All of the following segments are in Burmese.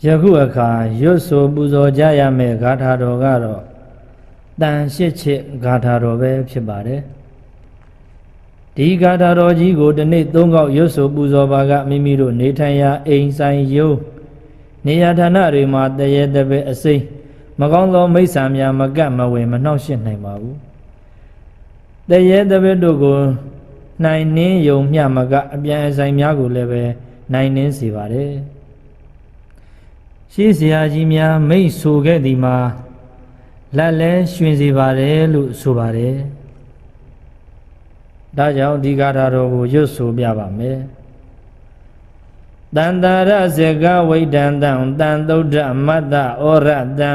ယခုအခါရွတ်ဆိုပူဇော်ကြရမယ့်ဂါထာတော်ကတော့တန်ရှစ်ချစ်ဂါထာတော်ပဲဖြစ်ပါတယ်ဒီဂါထာတော်ကြီးကိုဒီနေ့သုံးခေါက်ရွတ်ဆိုပူဇော်ပါကမိမိတို့နေထိုင်ရာအိမ်ဆိုင်ရုံးနေရာဌာနတွေမှာတရေတပည့်အစိမ့်မကောင်းသောမိစ္ဆာများမကပ်မဝင်မနှောင့်ယှက်နိုင်ပါဘူးတရေတပည့်တို့ကိုနိုင်နှင်းယုံမျှမကအပြန်အဆိုင်များကိုလည်းပဲနိုင်နှင်းစေပါတယ်ရှေးဆရာကြီးများမိတ်ဆိုခဲ့သည်မှာလက်လဲရွှင်စေပါတယ်လို့ဆိုပါတယ်ဒါကြောင့်ဒီဂါထာတော်ကိုရွတ်ဆိုပြပါမယ်တန္တာရစေကဝိဒံတံတန်သုဒ္ဓမတ္တဩရတံ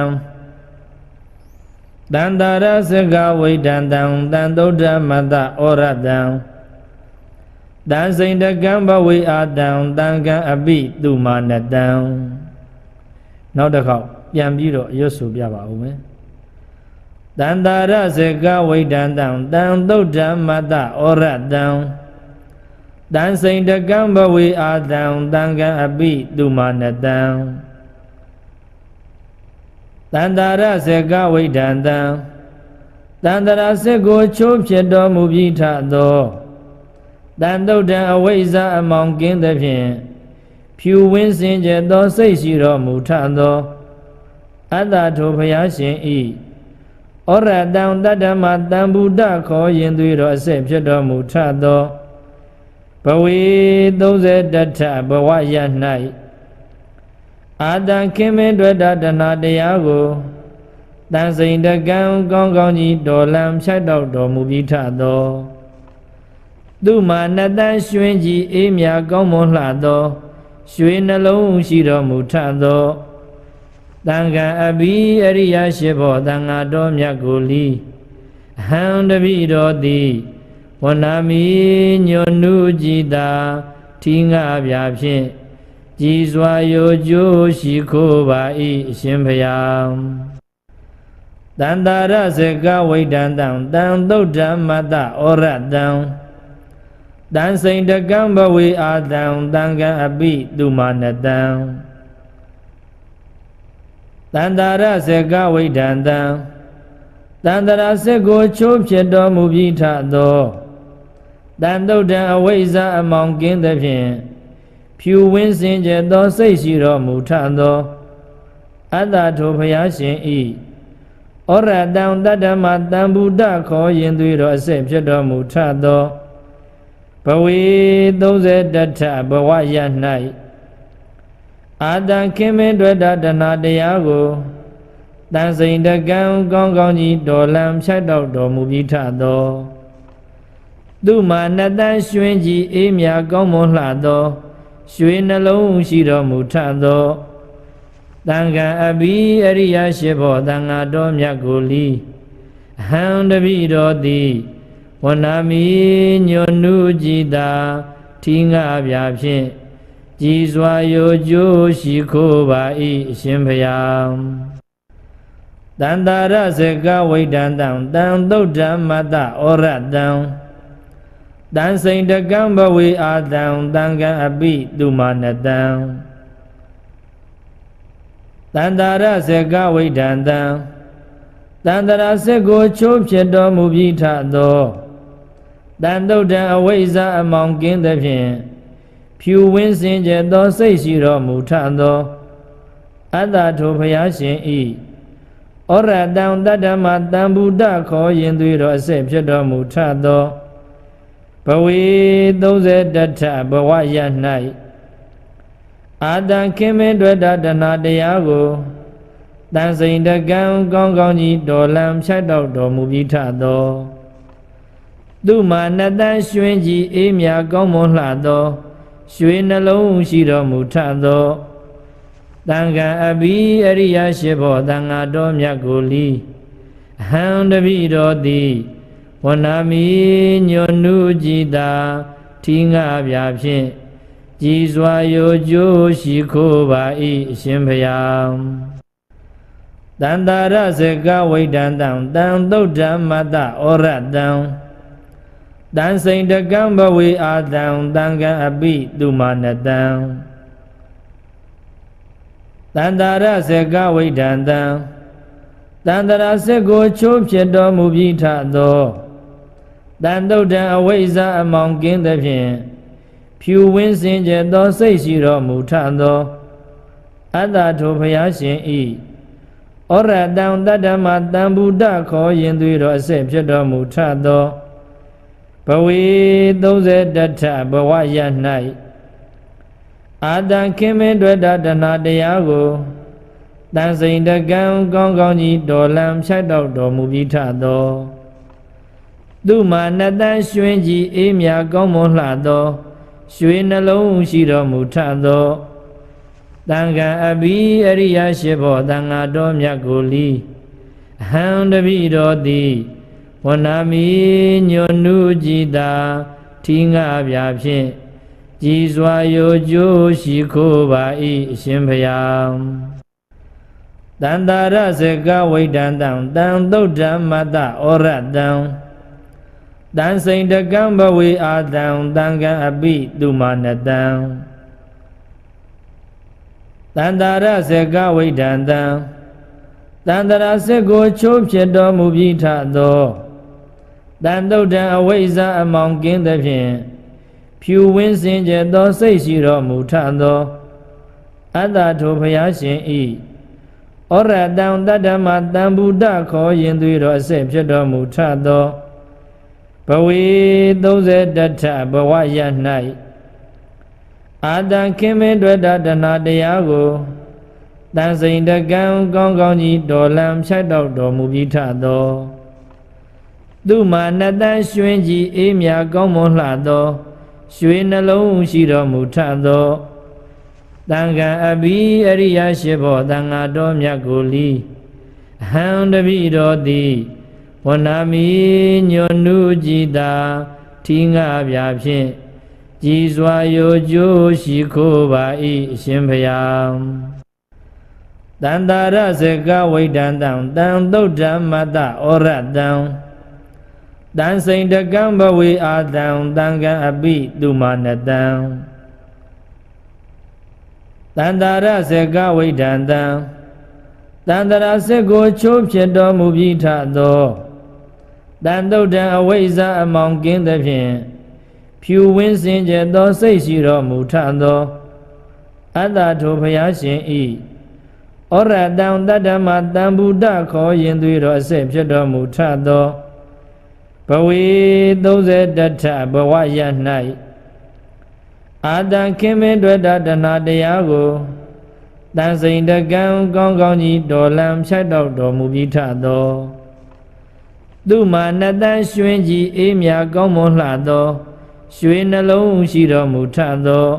တန္တာရစေကဝိဒံတံတန်သုဒ္ဓမတ္တဩရတံတန်စိန်တကံဘဝေအာတံတံကံအပိတုမာနတံနောက်တစ်ခေါက်ပြန်ပြီးတော့ရွတ်ဆိုပြပါဦးမယ်တန္တာရစေကဝိဒံတံတံသုဒ္ဓမတ္တဩရတံတန်စိန်တကံဘဝေအာတံတံကံအပိတုမာနတံတန္တာရစေကဝိဒံတံတန္တရာစေကိုချိုးဖြစ်တော်မူပြီးထသောတန်သုဒ္ဓံအဝိဇ္ဇာအမောင်ကင်းသဖြင့်ဖြူဝင်းစင်ကြသောစိတ်ရှိတော်မူထသောအတ္တထိုဘုရားရှင်ဤဩရတံတတ္တမတံဗုဒ္ဓခေါ်ရင်သွေတော်အစစ်ဖြစ်တော်မူထသောဘဝေ30တထဘဝရ၌အာတံခင်မင်းတွေ့တာတဏတရားကိုတန်စိန်တကံကောင်းကောင်းကြီးတော်လံဖြတ်တော့တော်မူပြီးထသောသူမာနတန်ရွှင်ကြီးအေးမြကောင်းမွန်လှသောရွှေနှလုံးရှိတော်မူထသောတန်ခါအဘိအရိယရှိဘောတန်ဃာတော်မြတ်ကိုလီအဟံတပိတော်သည်ဝနာမီညွန်နုကြည်သာထီငါပြဖြင့်ကြည်စွာရိုကျိုးရှိခိုးပါ၏အရှင်ဘုရားတန္တာရစေကဝိဒံတံတံသုဒ္ဓမတ္တဩရတံတန်စိန်တကံဘဝေအာတံတံကံအပိတုမာနတံတန္တာရစေကဝိဒံတံတန္တရာစေကိုချိုးဖြစ်တော်မူပြီးထသောတန်သုဒ္ဓံအဝိဇ္ဇာအမောင်ကင်းသဖြင့်ဖြူဝင်းစင်ကြသောစိတ်ရှိတော်မူထသောအတ္တထိုဘုရားရှင်ဤဩရတံတတ္တမတံဗုဒ္ဓခေါ်ရင်သွေတော်အစစ်ဖြစ်တော်မူထသောဘဝေ30တထဘဝရ၌အာတံခင်မင်းတွေ့တာတဏတရားကိုတန်စိန်တကံကောင်းကောင်းကြီးတော်လံဖြတ်တော့တော်မူပြီးထသောသူမာနတန်ရွှင်ကြီးအေးမြကောင်းမွန်လှသောရွှေနှလုံးရှိတော်မူထသောတန်ခါအဘိအရိယရှိဘောတန်ဃာတော်မြတ်ကိုလီအဟံတပိတော်သည်ဝနာမီညွန်နုကြည်သာထီငါပြဖြင့်ကြည်စွာရိုကျိုးရှိခိုးပါ၏အရှင်ဘုရားတန္တာရစေကဝိဒံတံတံသုဒ္ဓမတ္တဩရတံတန်စိန်တကံဘဝေအာတံတံကံအပိတုမာနတံတန္တာရစေကဝိဒံတံတန္တရာစေကိုချိုးဖြစ်တော်မူပြီးထသောတန်သုဒ္ဓံအဝိဇ္ဇာအမောင်ကင်းသဖြင့်ဖြူဝင်းစင်ကြသောစိတ်ရှိတော်မူထသောအတ္တထိုဘုရားရှင်ဤဩရတံတတ္တမတံဗုဒ္ဓခေါ်ရင်သွေတော်အစစ်ဖြစ်တော်မူထသောဘဝေ30တထဘဝရ၌အာတံခင်မင်းတွေ့တာတဏတရားကိုတန်စိန်တကံကောင်းကောင်းကြီးတော်လံဖြတ်တော့တော်မူပြီးထသောသူမာနတန်ရွှင်ကြီးအေးမြကောင်းမွန်လှသောရွှေနှလုံးရှိတော်မူထသော တန်ခံအဘိအရိယရှိဘောတန်ဃာတော်မြတ်ကိုလီဟံတပိတော်သည်ဝနာမီညွန်နုကြည်သာထီငါပြဖြင့်ကြည်စွာရိုကျိုးရှိခိုးပါ၏အရှင်ဘုရားတန္တာရစကဝိဒန္တံတံသုဒ္ဓမတ္တဩရတံတံစိန်တကံဘဝေအာတံတံကံအပိတုမာနတံတန္တာရစကဝိဒန္တံတန္တရာစက်ကိုချိုးဖြစ်တော်မူပြီးထသောတန်တုဒ္ဓံအဝိဇ္ဇာအမောင်ကင်းသဖြင့်ဖြူဝင်းစင်ကြယ်သောစိတ်ရှိတော်မူထသောအတ္တထိုဘုရားရှင်ဤဩရတံတတ္တမတံဗုဒ္ဓခေါ်ရင်သွေးတော်အစစ်ဖြစ်တော်မူထသောဘဝေ31ထဘဝရ၌အာတံခင်မင်းတွေ့တာတဏှာတရားကိုတန်စိန်တကံကောင်းကောင်းကြီးတော်လံဖြတ်တော့တော်မူပြီးထသောသူမာနတန်ရွှင်ကြီးအေးမြကောင်းမွန်လှသောရွှေနှလုံးရှိတော်မူထသောတန်ခံအဘိအရိယရှိဘောတန်ဃာတော်မြတ်ကိုလီအဟံတပိတော်သည်ဝနာမီညွန်နုကြည်သာထီငါပြဖြင့်ကြည်စွာရိုကျိုးရှိခိုးပါ၏အရှင်ဘုရားတန္တာရစကဝိဒန္တံတံသုဒ္ဓမတ္တဩရတံတံစိန်တကံဘဝေအာတံတံကံအပိတုမာနတံတန္တာရစကဝိဒန္တံတန္တရာစက်ကိုချိုးဖြစ်တော်မူပြီးထသောတန်တုဒ္ဓံအဝိဇ္ဇာအမောင်ကင်းသဖြင့်ဖြူဝင်းစင်ကြယ်သောစိတ်ရှိတော်မူထသောအတ္တထိုဘုရားရှင်ဤဩရတံတတ္တမတံဗုဒ္ဓခေါ်ရင်သွေးတော်အစစ်ဖြစ်တော်မူထသောဘဝေ31ထဘဝရ၌အာတံခင်မင်းတွေ့တာတဏှာတရားကိုတန်စိန်တကံကောင်းကောင်းကြီးတော်လံဖြတ်တော့တော်မူပြီးထသောသူမာနတန်ရွှင်ကြီးအေးမြကောင်းမွန်လှသောရွှေနှလုံးရှိတော်မူထသောတန်ခံအဘိအရိယရှိဘောတန်ဃာတော်မြတ်ကိုလီအဟံတပိတော်သည်ဝနာမီညွန်နုကြည်သာထီငါပြဖြင့်ကြည်စွာရိုကျိုးရှိခိုးပါ၏အရှင်ဘုရားတန္တာရစကဝိဒန္တံတံသုဒ္ဓမတ္တဩရတံတံစိန်တကံဘဝေအာတံတံကံအပိတုမာနတံတန္တာရစကဝိဒန္တံတန္တရာစက်ကိုချိုးဖြစ်တော်မူပြီးထသောတန်တုဒ္ဓံအဝိဇ္ဇာအမောင်ကင်းသဖြင့်ဖြူဝင်းစင်ကြယ်သောစိတ်ရှိတော်မူထသောအတ္တထိုဘုရားရှင်ဤဩရတံတတ္တမတံဗုဒ္ဓခေါ်ရင်သွေးတော်အစစ်ဖြစ်တော်မူထသောဘဝေ31ထဘဝရ၌အာတံခင်မင်းတွေ့တာတဏှာတရားကိုတန်စိန်တကံကောင်းကောင်းကြီးတော်လံဖြတ်တော့တော်မူပြီးထသောသူမာနတန်ရွှင်ကြီးအေးမြကောင်းမွန်လှသောရွှေနှလုံးရှိတော်မူထသော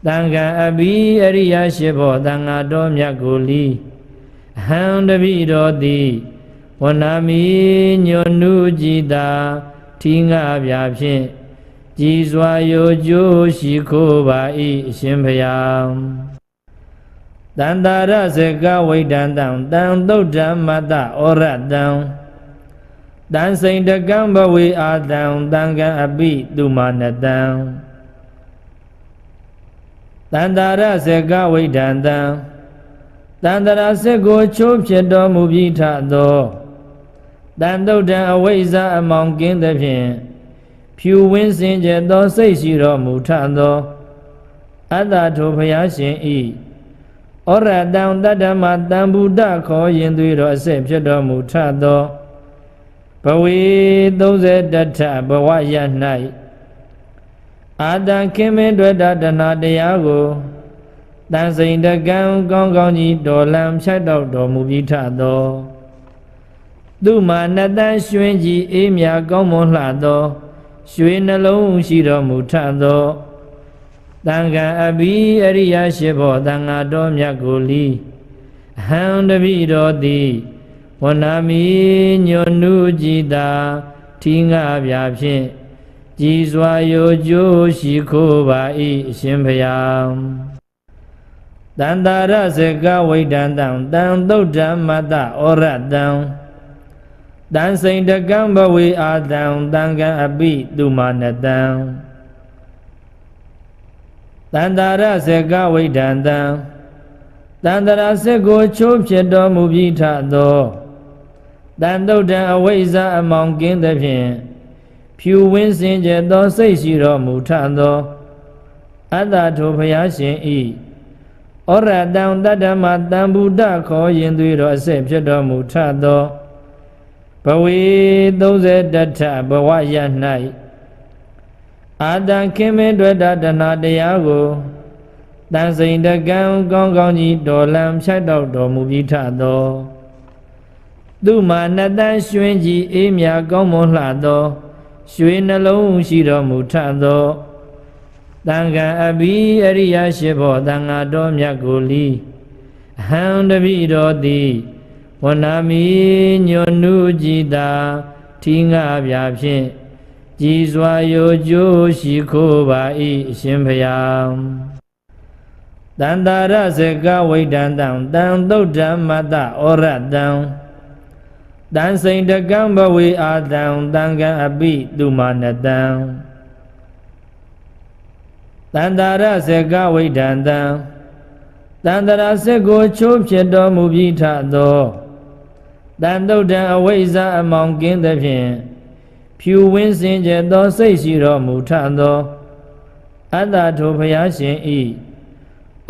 တန်ခံအဘိအရိယရှိဘောတန်ဃာတော်မြတ်ကိုလီအဟံတပိတော်သည်ဝနာမီညွန်နုကြည်သာထီငါပြဖြင့်ကြည်စွာရိုကျိုးရှိခိုးပါ၏အရှင်ဘုရားတန္တာရစကဝိဒန္တံတံသုဒ္ဓမတ္တဩရတံတံစိန်တကံဘဝေအာတံတံကံအပိတုမာနတံတန္တာရစကဝိဒန္တံတန္တရာစက်ကိုချိုးဖြစ်တော်မူပြီးထသောတန်တုဒ္ဓံအဝိဇ္ဇာအမောင်ကင်းသဖြင့်ဖြူဝင်းစင်ကြယ်သောစိတ်ရှိတော်မူထသောအတ္တထိုဘုရားရှင်ဤဩရတံတတ္တမတံဗုဒ္ဓခေါ်ရင်သွေးတော်အစစ်ဖြစ်တော်မူထသောဘဝေ31ထဘဝရ၌အာတံခင်မင်းတွေ့တာတဏှာတရားကိုတန်စိန်တကံကောင်းကောင်းကြီးတော်လံဖြတ်တော့တော်မူပြီးထသောသူမာနတန်ရွှင်ကြီးအေးမြကောင်းမွန်လှသောရွှေနှလုံးရှိတော်မူထသော တန်ခါအဘိအရိယရှိဘောတန်ဃာတော်မြတ်ကိုလီဟံတပိတော်သည်ဝနာမီညွန်နုကြည်သာထီငါပြဖြင့်ကြည်စွာရိုကျိုးရှိခိုးပါ၏အရှင်ဘုရားတန္တာရစကဝိဒန္တံတံသုဒ္ဓမတ္တဩရတံတံစိန်တကံဘဝေအာတံတံကံအပိတုမာနတံတန္တာရစကဝိဒန္တံတန္တရာစက်ကိုချိုးဖြစ်တော်မူပြီးထသောတန်တုဒ္ဓံအဝိဇ္ဇာအမောင်ကင်းသဖြင့်ဖြူဝင်းစင်ကြယ်သောစိတ်ရှိတော်မူထသောအတ္တထိုဘုရားရှင်ဤဩရတံတတ္တမတံဗုဒ္ဓခေါ်ရင်သွေးတော်အစစ်ဖြစ်တော်မူထသောဘဝေ31ထဘဝရ၌အာတံခင်မင်းတွေ့တာတဏှာတရားကိုတန်စိန်တကံကောင်းကောင်းကြီးတော်လံဖြတ်တော့တော်မူပြီးထသောသူမာနတန်ရွှင်ကြီးအေးမြကောင်းမွန်လှသောရွှေနှလုံးရှိတော်မူထသောတန်ခါအဘိအရိယရှိဘောတန်ဃာတော်မြတ်ကိုလီဟံတပိတော်သည်ဝနာမီညွန်နုကြည်သာထီငါပြဖြင့်ကြည်စွာရိုကျိုးရှိခိုးပါ၏အရှင်ဘုရားတန္တာရစကဝိဒန္တံတံသုဒ္ဓမတ္တဩရတံတံစိန်တကံဘဝေအာတံတံကံအပိတုမာနတံတန္တာရစကဝိဒန္တံတန္တရာစက်ကိုချိုးဖြစ်တော်မူပြီးထသောတန်တုဒ္ဓံအဝိဇ္ဇာအမောင်ကင်းသဖြင့်ဖြူဝင်းစင်ကြယ်သောစိတ်ရှိတော်မူထသောအတ္တထိုဘုရားရှင်ဤ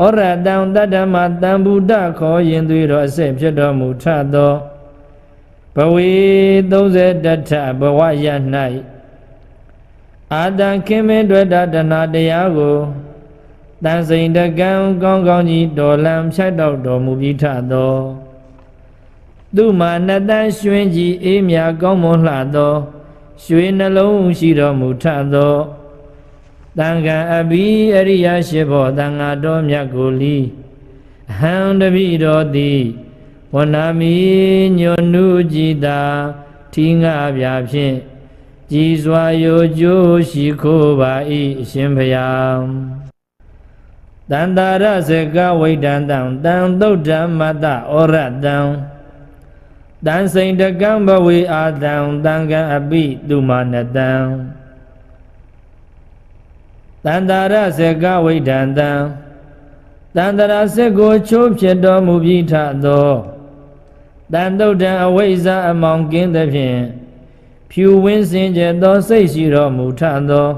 ဩရတံတတ္တမတံဗုဒ္ဓခေါ်ရင်သွေးတော်အစစ်ဖြစ်တော်မူထသောဘဝေ31ထဘဝရ၌အာတံခင်မင်းတွေ့တာတဏှာတရားကိုတန်စိန်တကံကောင်းကောင်းကြီးတော်လံဖြတ်တော့တော်မူပြီးထသောသူမာနတန်ရွှင်ကြီးအေးမြကောင်းမွန်လှသောရွှေနှလုံးရှိတော်မူထသောတန်ခါအဘိအရိယရှိဘောတန်ဃာတော်မြတ်ကိုလီဟံတပိတော်သည်ဝနာမီညွန်နုကြည်သာထီငါပြဖြင့်ကြည်စွာရိုကျိုးရှိခိုးပါ၏အရှင်ဘုရားတန္တာရစကဝိဒန္တံတံသုဒ္ဓမတ္တဩရတံတံစိန်တကံဘဝေအာတံတံကံအပိတုမာနတံတန္တာရစကဝိဒန္တံတန္တရာစက်ကိုချိုးဖြစ်တော်မူပြီးထသောတန်တုဒ္ဓံအဝိဇ္ဇာအမောင်ကင်းသဖြင့်ဖြူဝင်းစင်ကြယ်သောစိတ်ရှိတော်မူထသော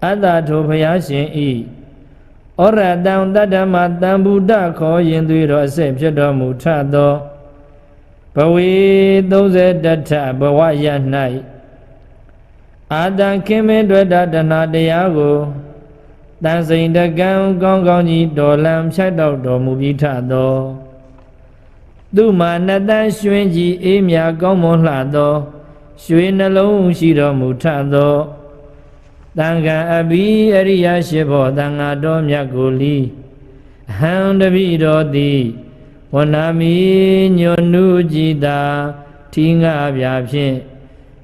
အတ္တထိုဘုရားရှင်ဤဩရတံတတ္တမတံဗုဒ္ဓခေါ်ရင်သွေးတော်အစစ်ဖြစ်တော်မူထသောဘဝေ31ထဘဝရ၌အာတံခင်မင်းတွေ့တာတဏှာတရားကိုတန်စိန်တကံကောင်းကောင်းကြီးတော်လံဖြတ်တော့တော်မူပြီးထသောသူမာနတန်ရွှင်ကြီးအေးမြကောင်းမွန်လှသောရွှေနှလုံးရှိတော်မူထသောတန်ခါအဘိအရိယရှိဘောတန်ဃာတော်မြတ်ကိုလီဟံတပိတော်သည်ဝနာမီညွန်နုကြည်သာထီငါပြဖြင့်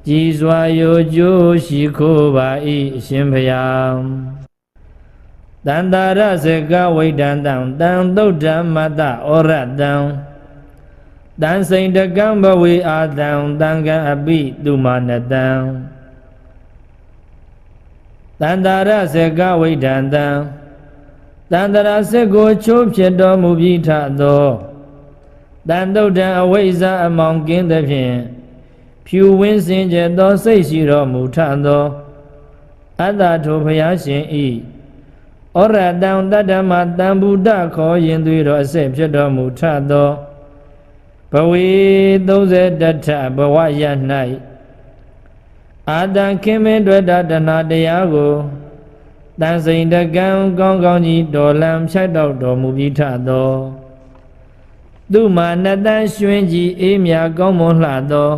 ကြည်စွာရိုကျိုးရှိခိုးပါ၏အရှင်ဘုရားတန္တာရစကဝိဒန္တံတံသုဒ္ဓမတ္တဩရတံတံစိန်တကံဘဝေအာတံတံကံအပိတုမာနတံတန္တာရစကဝိဒန္တံတန္တရာစက်ကိုချိုးဖြစ်တော်မူပြီးထသောတန်တုဒ္ဓံအဝိဇ္ဇာအမောင်ကင်းသဖြင့်ဖြူဝင်းစင်ကြယ်သောစိတ်ရှိတော်မူထသောအတ္တထိုဘုရားရှင်ဤဩရတံတတ္တမတံဗုဒ္ဓခေါ်ရင်သွေးတော်အစစ်ဖြစ်တော်မူထသောဘဝေ31ထဘဝရ၌အာတံခင်မင်းတွေ့တာတဏှာတရားကိုတန်စိန်တကံကောင်းကောင်းကြီးတော်လံဖြတ်တော့တော်မူပြီးထသောသူမာနတန်ရွှင်ကြီးအေးမြကောင်းမွန်လှသော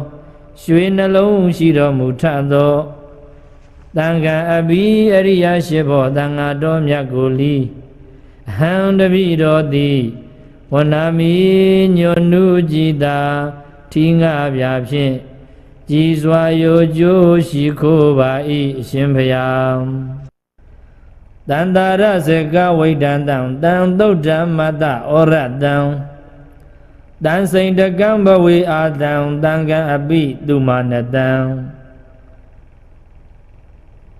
ရွှေနှလုံးရှိတော်မူထသော တန်ခါအဘိအရိယရှိဘောတန်ဃာတော်မြတ်ကိုလီဟံတပိတော်သည်ဝနာမီညွန်နုကြည်သာထီငါပြဖြင့်ကြည်စွာရိုကျိုးရှိခိုးပါ၏အရှင်ဘုရားတန္တာရစေကဝိဒံတံတံသုတ်တံမတ္တဩရတံတံစိန်တကံဘဝေအာတံတံကံအပိတုမာနတံ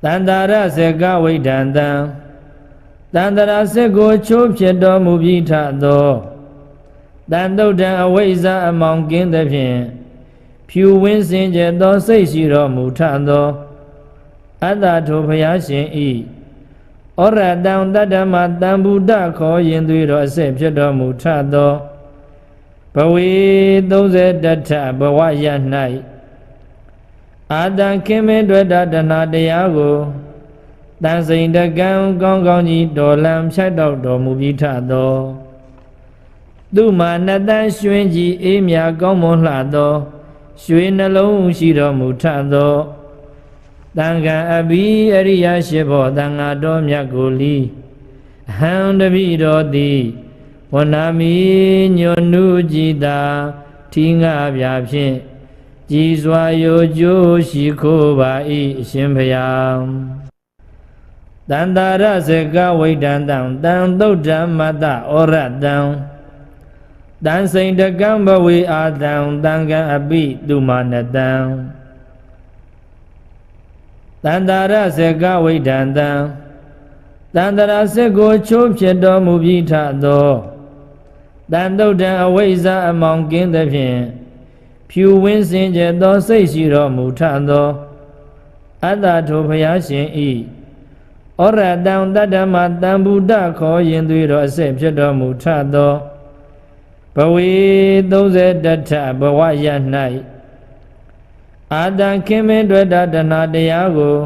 တန္တာရစေကဝိဒံတံတန္တရာစေကိုချိုးဖြစ်တော်မူပြီးထသောတန်တုတ်တံအဝိဇ္ဇာအမောင်ကင်းသဖြင့်ဖြူဝင်းစင်ကြယ်သောစိတ်ရှိတော်မူထသောအတ္တထိုဘုရားရှင်ဤဩရတံတတ္တမတံဗုဒ္ဓခေါ်ရင်သွေးတော်အစစ်ဖြစ်တော်မူထသောဘဝေ30ထဘဝရ၌အာတံခင်မင်းတွေ့တာတဏတရားကိုတန်စိန်တကံကောင်းကောင်းကြီးတော်လံဖြတ်တော့တော်မူပြီးထသောသူမာနတန်ရွှင်ကြီးအေးမြကောင်းမွန်လှသောရွှေနှလုံးရှိတော်မူထသောတန်ခါအဘိအရိယရှိဘောတန်ဃာတော်မြတ်ကိုလီဟံတပိတော်သည်ဝနာမီညွန်နုကြည်သာထီငါပြဖြင့်ကြည်စွာရိုကျိုးရှိခိုးပါ၏အရှင်ဘုရားတန္တာရစေကဝိဒံတံတံသုတ်တံမတ္တဩရတံတံစိန်တကံဘဝေအာတံတံကံအပိတုမာနတံတန္တာရစေကဝိဒံတံတန္တရာစေကိုချိုးဖြစ်တော်မူပြီးထသောတန်တုတ်တံအဝိဇ္ဇာအမောင်ကင်းသဖြင့်ဖြူဝင်းစင်ကြယ်သောစိတ်ရှိတော်မူထသောအတ္တထိုဘုရားရှင်ဤဩရတံတတ္တမတံဗုဒ္ဓခေါ်ရင်သွေးတော်အစစ်ဖြစ်တော်မူထသောဘဝေ30ထဘဝရ၌အာတံခင်မင်းတွေ့တာတဏတရားကို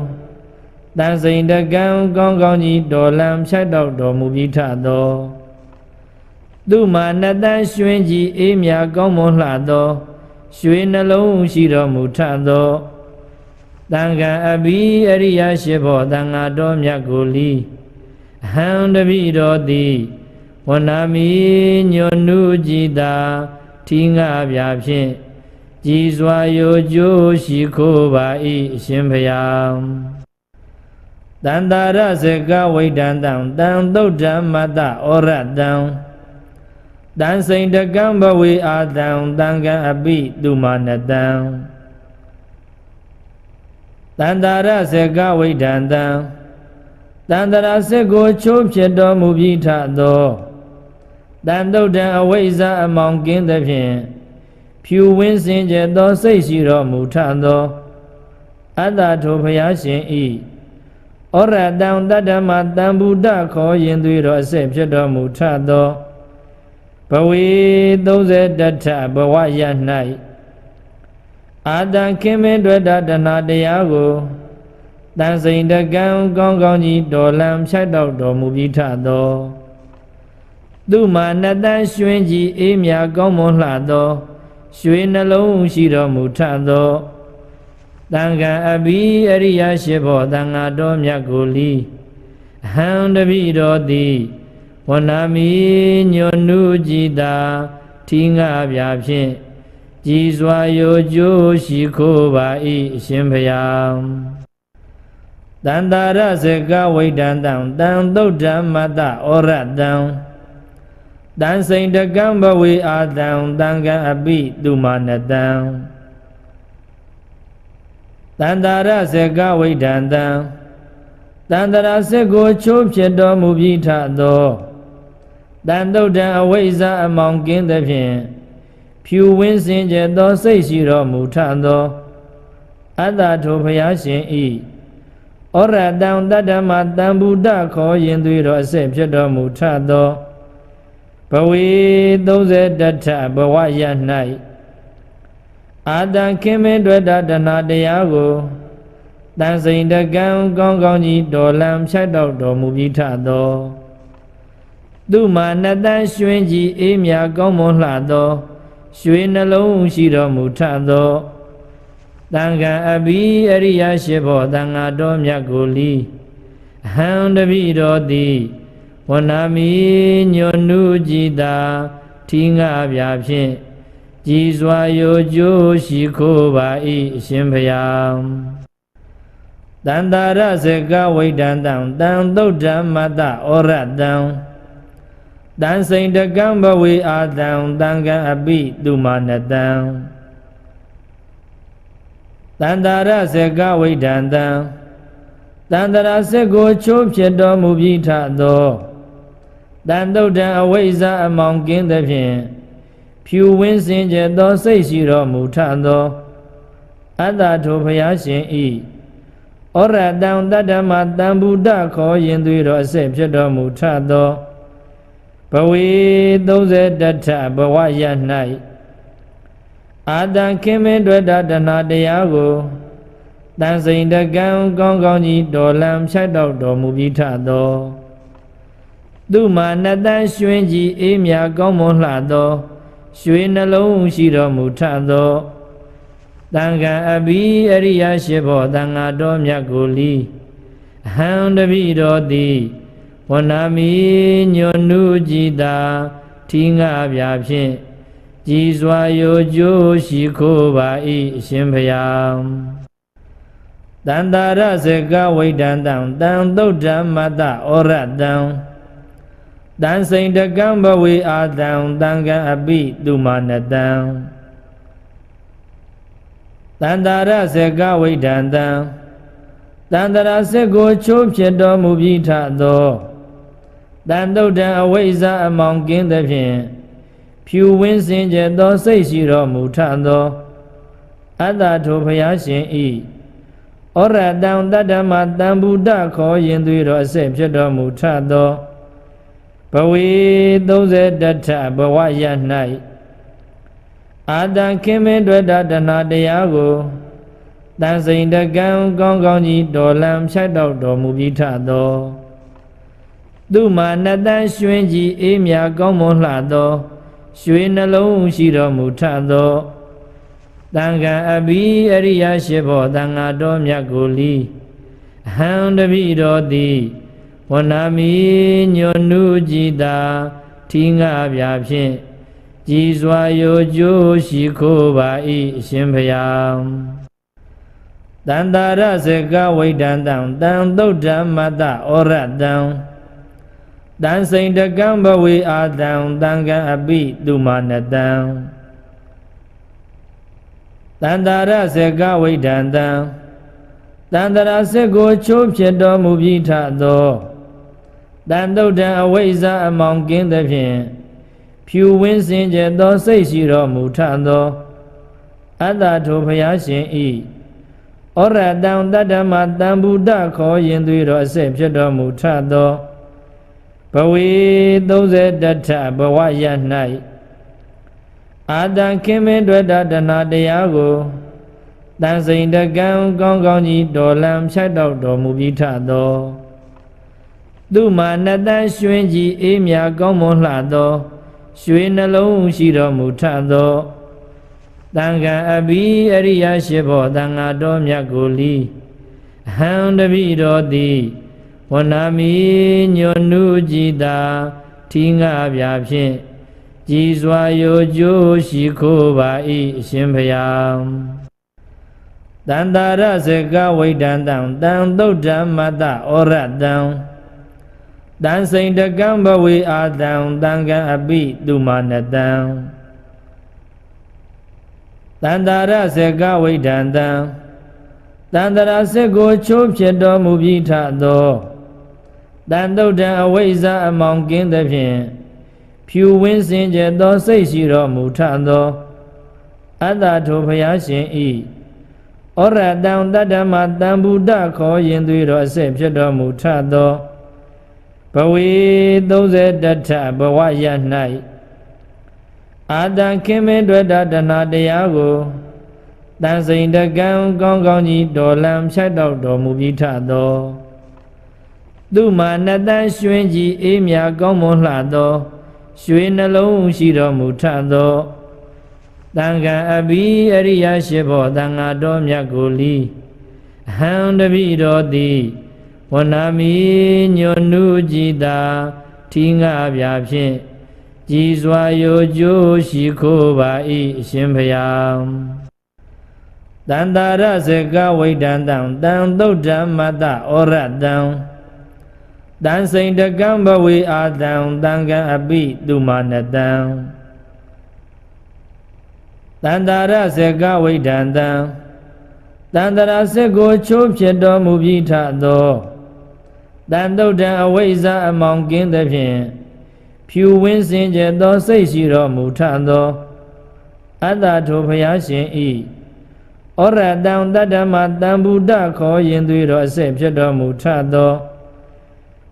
တန်စိန်တကံကောင်းကောင်းကြီးတော်လံဖြတ်တော့တော်မူပြီးထသောသူမာနတန်ရွှင်ကြီးအေးမြကောင်းမွန်လှသောရွှေနှလုံးရှိတော်မူထသောတန်ခါအဘိအရိယရှိဘောတန်ဃာတော်မြတ်ကိုလီဟံတပိတော်သည်ဝနာမီညွန်နုကြည်သာထီငါပြဖြင့်ကြည်စွာရိုကျိုးရှိခိုးပါ၏အရှင်ဘုရားတန္တာရစေကဝိဒံတံတံသုတ်တံမတ္တဩရတံတံစိန်တကံဘဝေအာတံတံကံအပိတုမာနတံတန္တာရစေကဝိဒံတံတန္တရာစေကိုချိုးဖြစ်တော်မူပြီးထသောတန်တုတ်တံအဝိဇ္ဇာအမောင်ကင်းသဖြင့်ဖြူဝင်းစင်ကြယ်သောစိတ်ရှိတော်မူထသောအတ္တထိုဘုရားရှင်ဤဩရတံတတ္တမတံဗုဒ္ဓခေါ်ရင်သွေးတော်အစစ်ဖြစ်တော်မူထသောဘဝေ30ထဘဝရ၌အာတံခင်မင်းတွေ့တာတဏတရားကိုတန်စိန်တကံကောင်းကောင်းကြီးတော်လံဖြတ်တော့တော်မူပြီးထသောသူမာနတန်ရွှင်ကြီးအေးမြကောင်းမွန်လှသောရွှေနှလုံးရှိတော်မူထသောတန်ခါအဘိအရိယရှိဘောတန်ဃာတော်မြတ်ကိုလီဟံတပိတော်သည်ဝနာမီညွန်နုကြည်သာထီငါပြဖြင့်ကြည်စွာရိုကျိုးရှိခိုးပါ၏အရှင်ဘုရားတန္တာရစေကဝိဒံတံတံသုတ်တံမတ္တဩရတံတံစိန်တကံဘဝေအာတံတံကံအပိတုမာနတံတန္တာရစေကဝိဒံတံတန္တရာစေကိုချိုးဖြစ်တော်မူပြီးထသောတန်တုတ်တံအဝိဇ္ဇာအမောင်ကင်းသဖြင့်ဖြူဝင်းစင်ကြယ်သောစိတ်ရှိတော်မူထသောအတ္တထိုဘုရားရှင်ဤဩရတံတတ္တမတံဗုဒ္ဓခေါ်ရင်သွေးတော်အစစ်ဖြစ်တော်မူထသောဘဝေ30ထဘဝရ၌အာတံခင်မင်းတွေ့တာတဏတရားကိုတန်စိန်တကံကောင်းကောင်းကြီးတော်လံဖြတ်တော့တော်မူပြီးထသောသူမာနတန်ရွှင်ကြီးအေးမြကောင်းမွန်လှသောရွှေနှလုံးရှိတော်မူထသော တန်ခံအဘိအရိယရှိဘောတန်ဃာတော်မြတ်ကိုလီဟံတပိတော်သည်ဝနာမီညွန်နုကြည်သာထီငါပြဖြင့်ကြည်စွာရိုကျိုးရှိခိုးပါ၏အရှင်ဘုရားတန္တာရစေကဝိဒန္တံတံသုတ်ဓမ္မတဩရတံတံစိန်တကံဘဝေအာတံတံကံအပိတုမာနတံတန္တာရစေကဝိဒန္တံတန္တရာစေကိုချိုးဖြစ်တော်မူပြီးထသောတန်တုတ်တံအဝိဇ္ဇာအမောင်ကင်းသဖြင့်ဖြူဝင်းစင်ကြယ်သောစိတ်ရှိတော်မူထသောအတ္တထိုဘုရားရှင်ဤဩရတံတတ္တမတံဗုဒ္ဓခေါ်ရင်သွေးတော်အစစ်ဖြစ်တော်မူထသောဘဝေ30တထဘဝရ၌အာတံခင်မင်းတွေ့တာတဏတရားကိုတန်စိန်တကံကောင်းကောင်းကြီးတော်လံဖြတ်တော့တော်မူပြီးထသောသူမာနတန်ရွှင်ကြီးအေးမြကောင်းမွန်လှသောရွှေနှလုံးရှိတော်မူထသောတန်ခံအဘိအရိယရှိဘောတန်ဃာတော်မြတ်ကိုလီအဟံတပိတော်သည်ဝနာမီညွန်နုကြည်သာထီငါပြဖြင့်ကြည်စွာရိုကျိုးရှိခိုးပါ၏အရှင်ဘုရားတန္တာရစေကဝိဒန္တံတံသုတ်ဓမ္မတဩရတံတံစိန်တကံဘဝေအာတံတံကံအပိတုမာနတံတန္တာရစေကဝိဒန္တံတန္တရာစေကိုချိုးဖြစ်တော်မူပြီးထသောတန်တုတ်တံအဝိဇ္ဇာအမောင်ကင်းသဖြင့်ဖြူဝင်းစင်ကြယ်သောစိတ်ရှိတော်မူထသောအတ္တထိုဘုရားရှင်ဤဩရတံတတ္တမတံဗုဒ္ဓခေါ်ရင်သွေးတော်အစစ်ဖြစ်တော်မူထသောဘဝေ30တထဘဝရ၌အာတံခင်မင်းတွေ့တာတဏတရားကိုတန်စိန်တကံကောင်းကောင်းကြီးတော်လံဖြတ်တော့တော်မူပြီးထသောသူမာနတန်ရွှင်ကြီးအေးမြကောင်းမွန်လှသောရွှေနှလုံးရှိတော်မူထသောတန်ခံအဘိအရိယရှိဘောတန်ဃာတော်မြတ်ကိုလီအဟံတပိတော်သည်ဝနာမီညွန်နုကြည်သာထီငါပြဖြင့်ကြည်စွာရိုကျိုးရှိခိုးပါ၏အရှင်ဘုရားတန္တာရစေကဝိဒန္တံတံသုတ်ဓမ္မတဩရတံတံစိန်တကံဘဝေအာတံတံကံအပိတုမာနတံတန္တာရစေကဝိဒန္တံတန္တရာစေကိုချိုးဖြစ်တော်မူပြီးထသောတန်တုတ်တံအဝိဇ္ဇာအမောင်ကင်းသဖြင့်ဖြူဝင်းစင်ကြယ်သောစိတ်ရှိတော်မူထသောအတ္တထိုဘုရားရှင်ဤဩရတံတတ္တမတံဗုဒ္ဓခေါ်ရင်သွေးတော်အစစ်ဖြစ်တော်မူထသောဘဝေ30တထဘဝရ၌အာတံခင်မင်းတွေ့တာတဏတရားကိုတန်စိန်တကံကောင်းကောင်းကြီးတော်လံဖြတ်တော့တော်မူပြီးထသောသူမာနတန်ရွှင်ကြီးအေးမြကောင်းမွန်လှသောရွှေနှလုံးရှိတော်မူထသောတန်ခံအဘိအရိယရှိဘောတန်ဃာတော်မြတ်ကိုလီအဟံတပိတော်သည်ဝနာမီညွန်နုကြည်သာထီငါပြဖြင့်ကြည်စွာရိုကျိုးရှိခိုးပါ၏အရှင်ဘုရားတန္တာရစေကဝိဒန္တံတံသုတ်ဓမ္မတဩရတံတံစိန်တကံဘဝေအာတံတံကံအပိတုမာနတံတန္တာရစေကဝိဒန္တံတန္တရာစေကိုချိုးဖြစ်တော်မူပြီးထသောတန်တုတ်တံအဝိဇ္ဇာအမောင်ကင်းသဖြင့်ဖြူဝင်းစင်ကြယ်သောစိတ်ရှိတော်မူထသောအတ္တထိုဘုရားရှင်ဤဩရတံတတ္တမတံဗုဒ္ဓခေါ်ရင်သွေးတော်အစစ်ဖြစ်တော်မူထသောဘဝေ30တထဘဝရ၌အာတံခင်မင်းတွေ့တာတဏတရားကိုတန်စိန်တကံကောင်းကောင်းကြီးတော်လံဖြတ်တော့တော်မူပြီးထသောသူမာနတန်ရွှင်ကြီးအေးမြကောင်းမွန်လှသောရွှေနှလုံးရှိတော်မူထသော တန်ခံအဘိအရိယရှိဘောတန်ဃာတော်မြတ်ကိုလီဟံတပိတော်သည်ဝနာမီညွန်နုကြည်သာထီငါပြဖြင့်ကြည်စွာရိုကျိုးရှိခိုးပါ၏အရှင်ဘုရားတန္တာရစကဝိဒန္တံတံသုဒ္ဓမတ္တဩရတံတံစိန်တကံဘဝေအာတံတံကံအပိတုမာနတံတန္တာရစကဝိဒန္တံတန္တရာစက်ကိုချိုးဖြစ်တော်မူပြီးထသောတန်တုဒ္ဓံအဝိဇ္ဇအမောင်ကင်းသဖြင့်ဖြူဝင်းစင်ကြယ်သောစိတ်ရှိတော်မူထသောအတ္တထိုဘုရားရှင်ဤဩရတံတတ္တမတံဗုဒ္ဓခေါ်ရင်သွေးတော်အစစ်ဖြစ်တော်မူထသော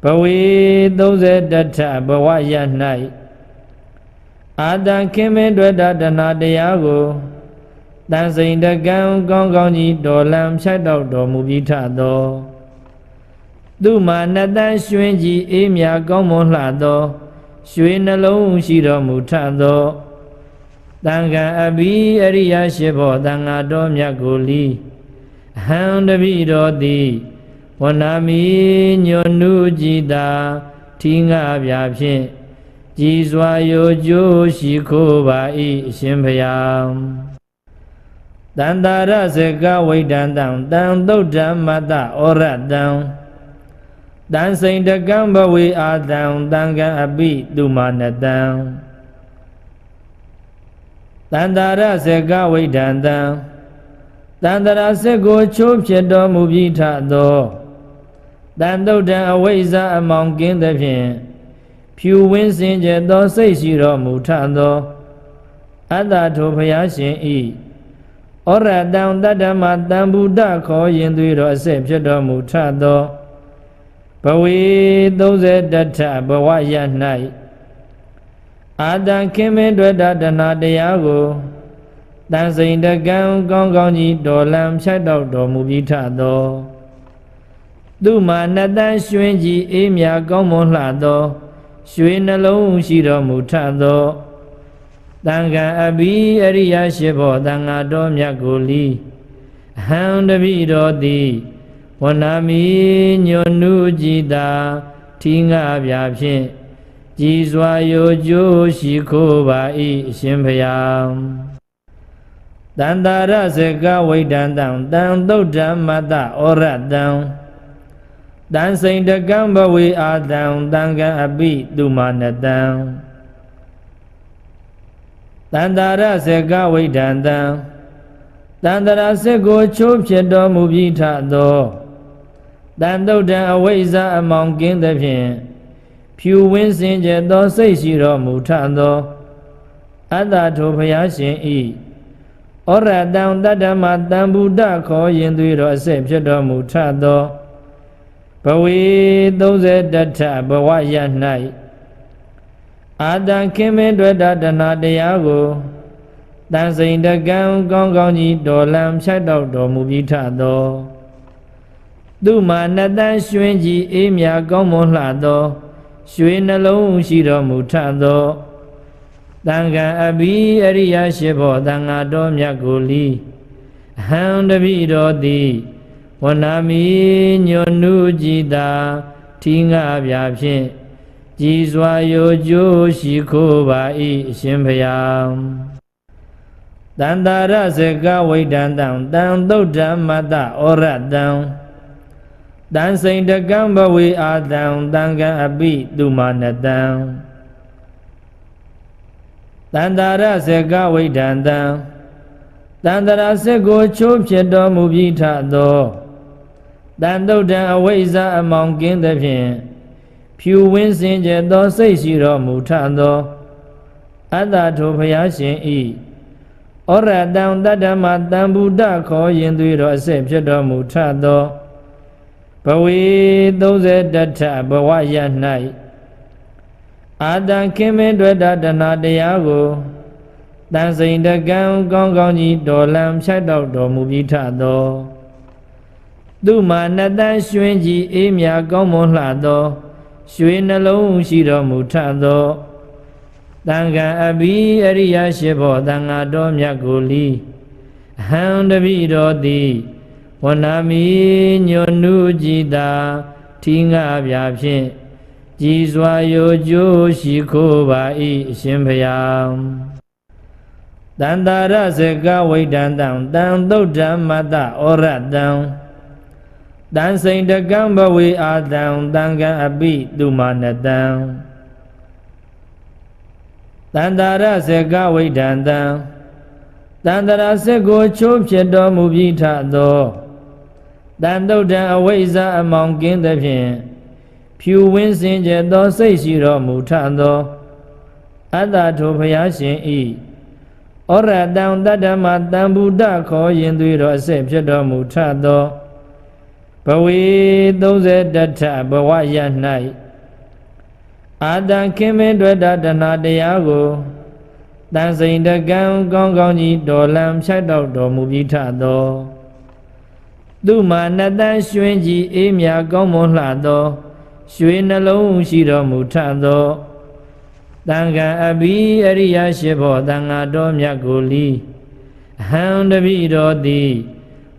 ဘဝေ31ထဘဝရ၌အာတံခင်မင်းတွေ့တာတဏတရားကိုတန်စိန်တကံကောင်းကောင်းကြီးတော်လံဖြတ်တောက်တော်မူပြီးထသောသူမာနတန်ရွှင်ကြီးအေးမြကောင်းမွန်လှသောရွှေနှလုံးရှိတော်မူထသောတန်ခံအဘိအရိယရှိဘောတန်ဃာတော်မြတ်ကိုလီဟံတပိတော်သည်ဝနာမီညွန်နုကြည်သာထီငါပြဖြင့်ကြည်စွာရိုကျိုးရှိခိုးပါ၏အရှင်ဘုရားတန္တာရစကဝိဒန္တံတံသုဒ္ဓမတ္တဩရတံတံစိန်တကံဘဝေအာတံတံကံအပိတုမာနတံတန္တာရစကဝိဒန္တံတန္တရာစက်ကိုချိုးဖြစ်တော်မူပြီးထသောတန်တုဒ္ဓံအဝိဇ္ဇအမောင်ကင်းသဖြင့်ဖြူဝင်းစင်ကြယ်သောစိတ်ရှိတော်မူထသောအတ္တထိုဘုရားရှင်ဤဩရတံတတ္တမတံဗုဒ္ဓခေါ်ရင်သွေးတော်အစစ်ဖြစ်တော်မူထသောဘဝေ31ထဘဝရ၌အာတံခင်မင်းတွေ့တာတဏတရားကိုတန်စိန်တကံကောင်းကောင်းကြီးတော်လံဖြတ်တောက်တော်မူပြီးထသောသူမာနတန်ရွှင်ကြီးအေးမြကောင်းမွန်လှသောရွှေနှလုံးရှိတော်မူထသောတန်ခံအဘိအရိယရှိဘောတန်ဃာတော်မြတ်ကိုလီဟံတပိတော်သည်ဝနာမီညွန်နုကြည်သာထီငါပြဖြင့်ကြည်စွာရိုကျိုးရှိခိုးပါ၏အရှင်ဘုရားတန္တာရစကဝိဒန္တံတံသုဒ္ဓမတ္တဩရတံတံစိန်တကံဘဝေအာတံတံကံအပိတုမာနတံတန္တာရစကဝိဒန္တံတန္တရာစက်ကိုချိုးဖြစ်တော်မူပြီးထသောတန်တုဒ္ဓံအဝိဇ္ဇအမောင်ကင်းသဖြင့်ဖြူဝင်းစင်ကြယ်သောစိတ်ရှိတော်မူထသောအတ္တထိုဘုရားရှင်ဤဩရတံတတ္တမတံဗုဒ္ဓခေါ်ရင်သွေးတော်အစစ်ဖြစ်တော်မူထသောဘဝေ31ထဘဝရ၌အာတံခင်မင်းတွေ့တာတဏတရားကိုတန်စိန်တကံကောင်းကောင်းကြီးတော်လံဖြတ်တောက်တော်မူပြီးထသောသူမာနတန်ရွှင်ကြီးအေးမြကောင်းမွန်လှသောရွှေနှလုံးရှိတော်မူထသောတန်ခံအဘိအရိယရှိဘောတန်ဃာတော်မြတ်ကိုလီဟံတပိတော်သည်ဝနာမီညွန်နုကြည်သာထီငါပြဖြင့်ကြည်စွာရိုကျိုးရှိခိုးပါ၏အရှင်ဘုရားတန္တာရစကဝိဒန္တံတံသုဒ္ဓမတ္တဩရတံတံစိန်တကံဘဝေအာတံတံကံအပိတုမာနတံတန္တာရစကဝိဒန္တံတန္တရာစက်ကိုချိုးဖြစ်တော်မူပြီးထသောတန်တုဒ္ဓံအဝိဇ္ဇအမောင်ကင်းသဖြင့်ဖြူဝင်းစင်ကြယ်သောစိတ်ရှိတော်မူထသောအတ္တထိုဘုရားရှင်ဤဩရတံတတ္တမတံဗုဒ္ဓခေါ်ရင်သွေးတော်အစစ်ဖြစ်တော်မူထသောဘဝေ31ထဘဝရ၌အာတံခင်မင်းတွေ့တာတဏတရားကိုတန်စိန်တကံကောင်းကောင်းကြီးတော်လံဖြတ်တောက်တော်မူပြီးထသောသူမာနတန်ရွှင်ကြီးအေးမြကောင်းမွန်လှသောရွှေနှလုံးရှိတော်မူထသော တန်ခံအဘိအရိယရှိဘောတန်ဃာတော်မြတ်ကိုလီဟံတပိတော်သည်ဝနာမီညွန်နုကြည်သာထီငါပြဖြင့်ကြည်စွာယိုကျိုးရှိခိုးပါ၏အရှင်ဘုရားတန္တာရစကဝိဒံတံတံသုဒ္ဓမတ္တဩရတံတံစိန်တကံဘဝေအာတံတံကံအပိတုမာနတံတန္တာရစကဝိဒံတံတန္တရာစက်ကိုချိုးဖြစ်တော်မူပြီးထသောတန်တုဒ္ဓံအဝိဇ္ဇာအမောင်ကင်းသဖြင့်ဖြူဝင်းစင်ကြယ်သောစိတ်ရှိတော်မူထသောအတ္တထိုဘုရားရှင်ဤဩရတံတတ္တမတံဗုဒ္ဓခေါ်ရင်သွေးတော်အစစ်ဖြစ်တော်မူထသောဘဝေ30ထဘဝရ၌အာတံခင်မင်းတွေ့တာတဏှာတရားကိုတန်စိန်တကံကောင်းကောင်းကြီးတော်လံဖြတ်တော့တော်မူပြီးထသောသူမာနတန်ရွှင်ကြီးအေးမြကောင်းမွန်လှသောရွှေနှလုံးရှိတော်မူထသောတန်ခံအဘိအရိယရှိဘောတန်ဃာတော်မြတ်ကိုလီဟံတပိတော်သည်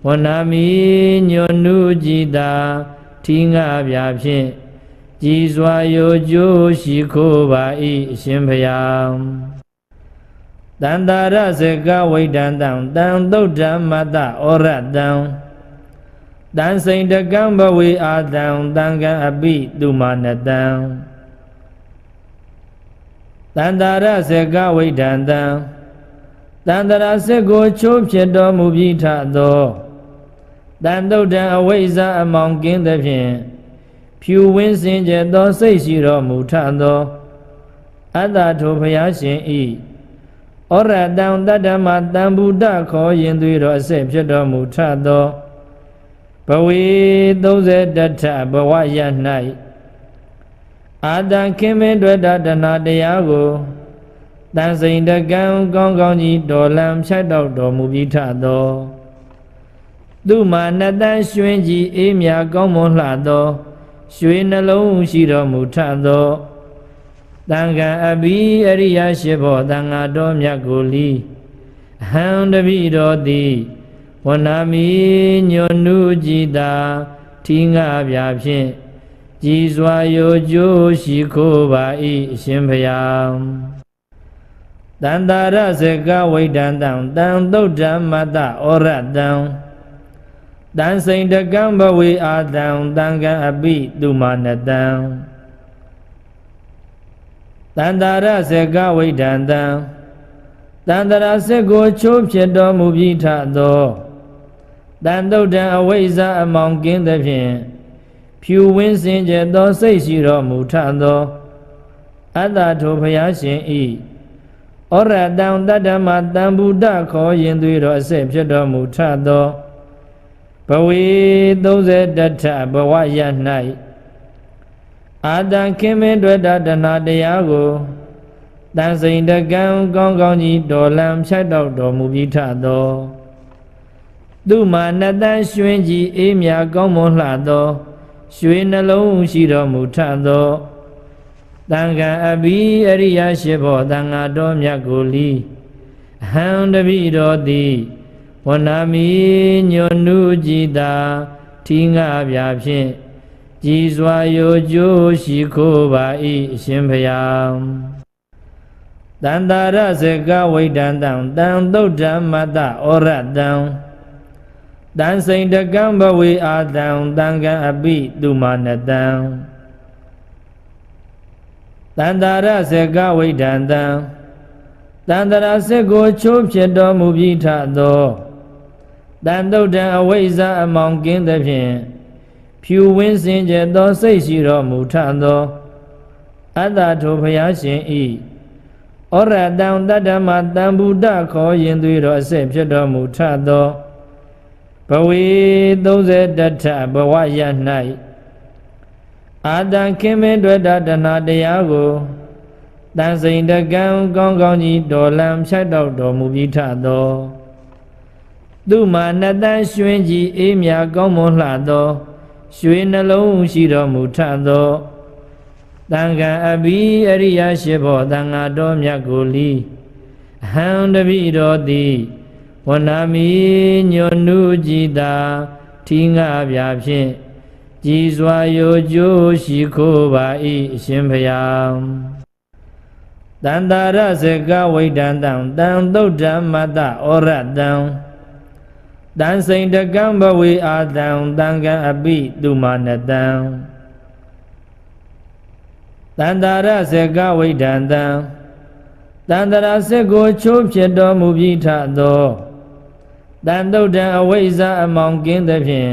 ဝနာမီညွန်နုကြည်သာထီငါပြဖြင့်ကြည်စွာယိုကျိုးရှိခိုးပါ၏အရှင်ဘုရားတန္တာရစကဝိဒံတံတံသုဒ္ဓမတ္တဩရတံတံစိန်တကံဘဝေအာတံတံကံအပိတုမာနတံတန္တာရစကဝိဒံတံတန္တရာစက်ကိုချိုးဖြစ်တော်မူပြီးထသောတန်တုဒ္ဓံအဝိဇ္ဇာအမောင်ကင်းသဖြင့်ဖြူဝင်းစင်ကြယ်သောစိတ်ရှိတော်မူထသောအတ္တထိုဘုရားရှင်ဤဩရတံတတ္တမတံဗုဒ္ဓခေါ်ရင်သွေးတော်အစစ်ဖြစ်တော်မူထသောဘဝေ30ထဘဝရ၌အာတံခင်မင်းတွေ့တာတဏှာတရားကိုတန်စိန်တကံကောင်းကောင်းကြီးတော်လံဖြတ်တော့တော်မူပြီးထသောသူမာနတန်ရွှင်ကြီးအေးမြကောင်းမွန်လှသောရွှေနှလုံးရှိတော်မူထသောတန်ခံအဘိအရိယရှိဘောတန်ဃာတော်မြတ်ကိုလီဟံတပိတော်သည်ဝနာမီညွန်နုကြည်သာထီငါပြဖြင့်ကြည်စွာယိုကျိုးရှိခိုးပါ၏အရှင်ဘုရားတန္တာရစကဝိဒံတံတံသုဒ္ဓမတ္တဩရတံတံစိန်တကံဘဝေအာတံတံကံအပိတုမာနတံတန္တာရစကဝိဒံတံတန္တရာစက်ကိုချိုးဖြစ်တော်မူပြီးထသောတန်တုဒ္ဓံအဝိဇ္ဇာအမောင်ကင်းသဖြင့်ဖြူဝင်းစင်ကြယ်သောစိတ်ရှိတော်မူထသောအတ္တထိုဘုရားရှင်ဤဩရတံတတ္တမတံဗုဒ္ဓခေါ်ရင်သွေးတော်အစစ်ဖြစ်တော်မူထသောဘဝေ30ထဘဝရ၌အာတံခင်မင်းတွေ့တာတဏှာတရားကိုတန်စိန်တကံကောင်းကောင်းကြီးတော်လံဖြတ်တော့တော်မူပြီးထသောသူမာနတန်ရွှင်ကြီးအေးမြကောင်းမွန်လှသောရွှေနှလုံးရှိတော်မူထသောတန်ခံအဘိအရိယရှိဘောတန်ဃာတော်မြတ်ကိုလီဟံတပိတော်သည်ဝနာမီညွန်နုကြည်သာထီငါပြဖြင့်ကြည်စွာယိုကျိုးရှိခိုးပါ၏အရှင်ဘုရားတန္တာရစကဝိဒံတံတံသုဒ္ဓမတ္တဩရတံတံစိန်တကံဘဝေအာတံတံကံအပိတုမာနတံတန္တာရစကဝိဒံတံတန္တရာစက်ကိုချိုးဖြစ်တော်မူပြီးထသောတန်တုဒ္ဓံအဝိဇ္ဇာအမောင်ကင်းသဖြင့်ဖြူဝင်းစင်ကြယ်သောစိတ်ရှိတော်မူထသောအတ္တထိုဘုရားရှင်ဤဩရတံတတ္တမတံဗုဒ္ဓခေါ်ရင်သွေးတော်အစစ်ဖြစ်တော်မူထသောဘဝေ30ထဘဝရ၌အာတံခင်မင်းတွေ့တာတဏှာတရားကိုတန်စိန်တကံကောင်းကောင်းကြီးတော်လံဖြတ်တော့တော်မူပြီးထသောသူမာနတန်ရွှင်ကြီးအေးမြကောင်းမွန်လှသောရွှေနှလုံးရှိတော်မူထသော တန်ခံအဘိအရိယရှိဘောတန်ဃာတော်မြတ်ကိုလီအဟံတပိတော်သည်ဝနာမီညွန်နုကြည်တာထီငါပြဖြင့်ကြည်စွာရိုကျိုးရှိခိုးပါ၏အရှင်ဘုရားတန္တာရစေကဝိဒန္တံတံသုဒ္ဓမတ္တဩရတံတံစိန်တကံဘဝေအာတံတံကံအပိတုမာနတံတန္တာရစေကဝိဒန္တံတန္တရာစေကိုချိုးဖြစ်တော်မူပြီးထသောတန်တုဒ္ဓံအဝိဇ္ဇာအမောင်ကင်းသဖြင့်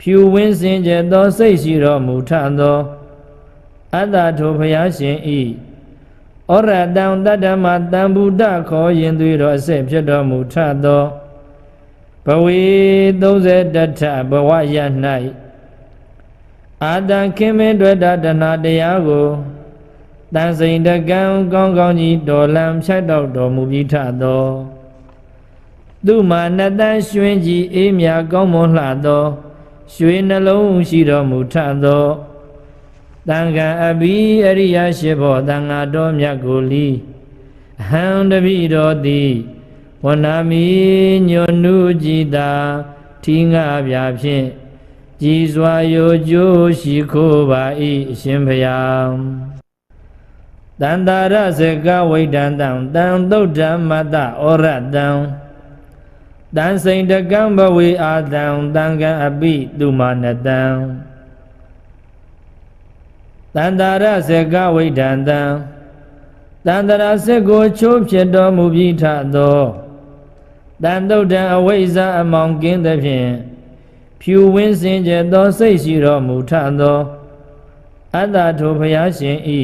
ဖြူဝင်းစင်ကြယ်သောစိတ်ရှိတော်မူထသောအတ္တထိုဘုရားရှင်ဤဩရတံတတ္တမတံဗုဒ္ဓခေါ်ရင်သွေတော်အစစ်ဖြစ်တော်မူထသောဘဝေ30တထဘဝရ၌အာတံခင်မင်းတွေ့တာတဏတရားကိုတန်စိန်တကံကောင်းကောင်းကြီးတော်လံဖြတ်တော့တော်မူပြီးထသောသူမာနတန်ရွှင်ကြီးအေးမြကောင်းမွန်လှသောရွှေနှလုံးရှိတော်မူထသောတန်ခံအဘိအရိယရှိဘောတန်ဃာတော်မြတ်ကိုလီအဟံတပိတော်သည်ဝနာမီညွန်နုကြည်တာထီငါပြဖြင့်ကြည်စွာရိုကျိုးရှိခိုးပါ၏အရှင်ဘုရားတန္တာရစေကဝိဒန္တံတံသုဒ္ဓမတ္တဩရတံတံစိန်တကံဘဝေအာတံတံကံအပိတုမာနတံတန္တာရစေကဝိဒန္တံတန္တရာစေကိုချိုးဖြစ်တော်မူပြီးထသောတန်တုဒ္ဓံအဝိဇ္ဇာအမောင်ကင်းသဖြင့်ဖြူဝင်းစင်ကြယ်သောစိတ်ရှိတော်မူထသောအတ္တထိုဘုရားရှင်ဤ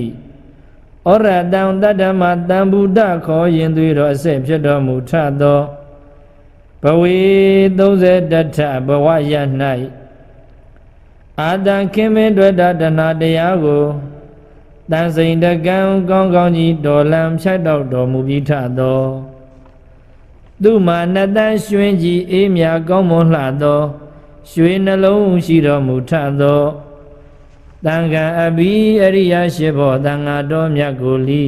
ဩရတံတတ္တမတံဗုဒ္ဓခေါ်ရင်သွေတော်အစစ်ဖြစ်တော်မူထသောဘဝေ30တထဘဝရ၌အာတံခင်မင်းတွေ့တာတဏတရားကိုတန်စိန်တကံကောင်းကောင်းကြီးတော်လံဖြတ်တော့တော်မူပြီးထသောသူမာနတန်ရွှင်ကြီးအေးမြကောင်းမွန်လှသောရွှေနှလုံးရှိတော်မူထသောတန်ခံအဘိအရိယရှိဘောတန်ဃာတော်မြတ်ကိုလီ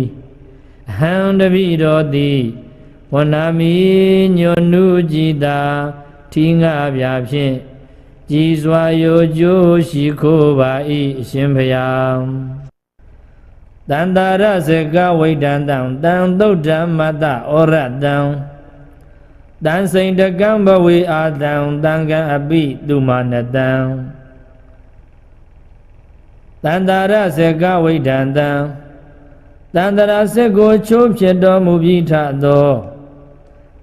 အဟံတပိတော်သည်ဝနာမီညွန်နုကြည်တာထီငါပြဖြင့်ကြည်စွာရိုကျိုးရှိခိုးပါ၏အရှင်ဘုရားတန္တာရစေကဝိဒန္တံတံသုဒ္ဓမတ္တဩရတံတံစိန်တကံဘဝေအာတံတံကံအပိတုမာနတံတန္တာရစေကဝိဒန္တံတန္တရာစေကိုချိုးဖြစ်တော်မူပြီးထသော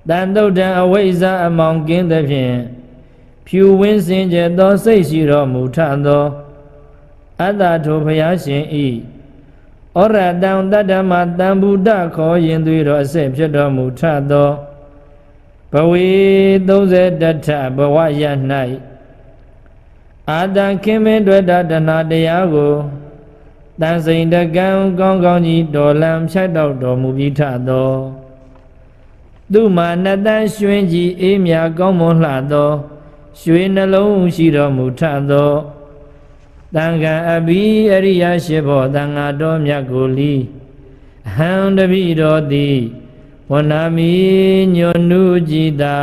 တန်တုဒ္ဓံအဝိဇ္ဇာအမောင်ကင်းသဖြင့်ဖြူဝင်းစင်ကြယ်သောစိတ်ရှိတော်မူထသောအတ္တထိုဘုရားရှင်ဤဩရတံတတ္တမတံဗုဒ္ဓခေါ်ရင်သွေတော်အစစ်ဖြစ်တော်မူထသောဘဝေ30တထဘဝရ၌အာတံခင်မင်းတွေ့တာတဏတရားကိုတန်စိန်တကံကောင်းကောင်းကြီးတော်လံဖြတ်တော့တော်မူပြီးထသောသူမာနတန်ရွှင်ကြီးအေးမြကောင်းမွန်လှသောရွှေနှလုံးရှိတော်မူထသောတန်ခံအဘိအရိယရှိဘောတန်ဃာတော်မြတ်ကိုလီအဟံတပိတော်သည်ဝနာမီညွန်နုကြည်တာ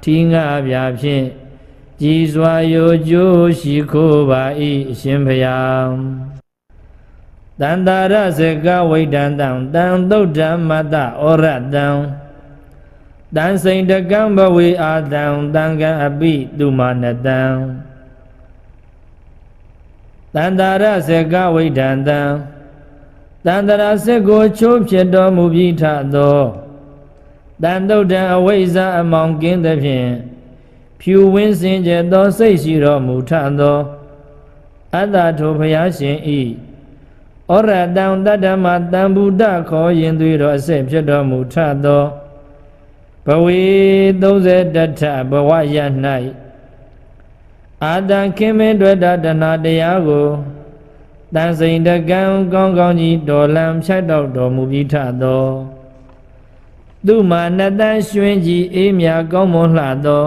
ထီငါပြဖြင့်ကြည်စွာရိုကျိုးရှိခိုးပါ၏အရှင်ဘုရားတန္တာရစေကဝိဒန္တံတံသုဒ္ဓမတ္တဩရတံတံစိန်တကံဘဝေအာတံတံကံအပိတုမာနတံတန္တာရစေကဝိဒန္တံတန္တရာစေကိုချိုးဖြစ်တော်မူပြီးထသောတန်တုဒ္ဓံအဝိဇ္ဇာအမောင်ကင်းသဖြင့်ဖြူဝင်းစင်ကြယ်သောစိတ်ရှိတော်မူထသောအတ္တထိုဘုရားရှင်ဤဩရတံတတ္တမတံဗုဒ္ဓခေါ်ရင်သွေတော်အစစ်ဖြစ်တော်မူထသောဘဝေ30တထဘဝရ၌အာတံခင်မင်းတွေ့တာတဏတရားကိုတန်စိန်တကံကောင်းကောင်းကြီးတော်လံဖြတ်တော့တော်မူပြီးထသောသူမာနတန်ရွှင်ကြီးအေးမြကောင်းမွန်လှသော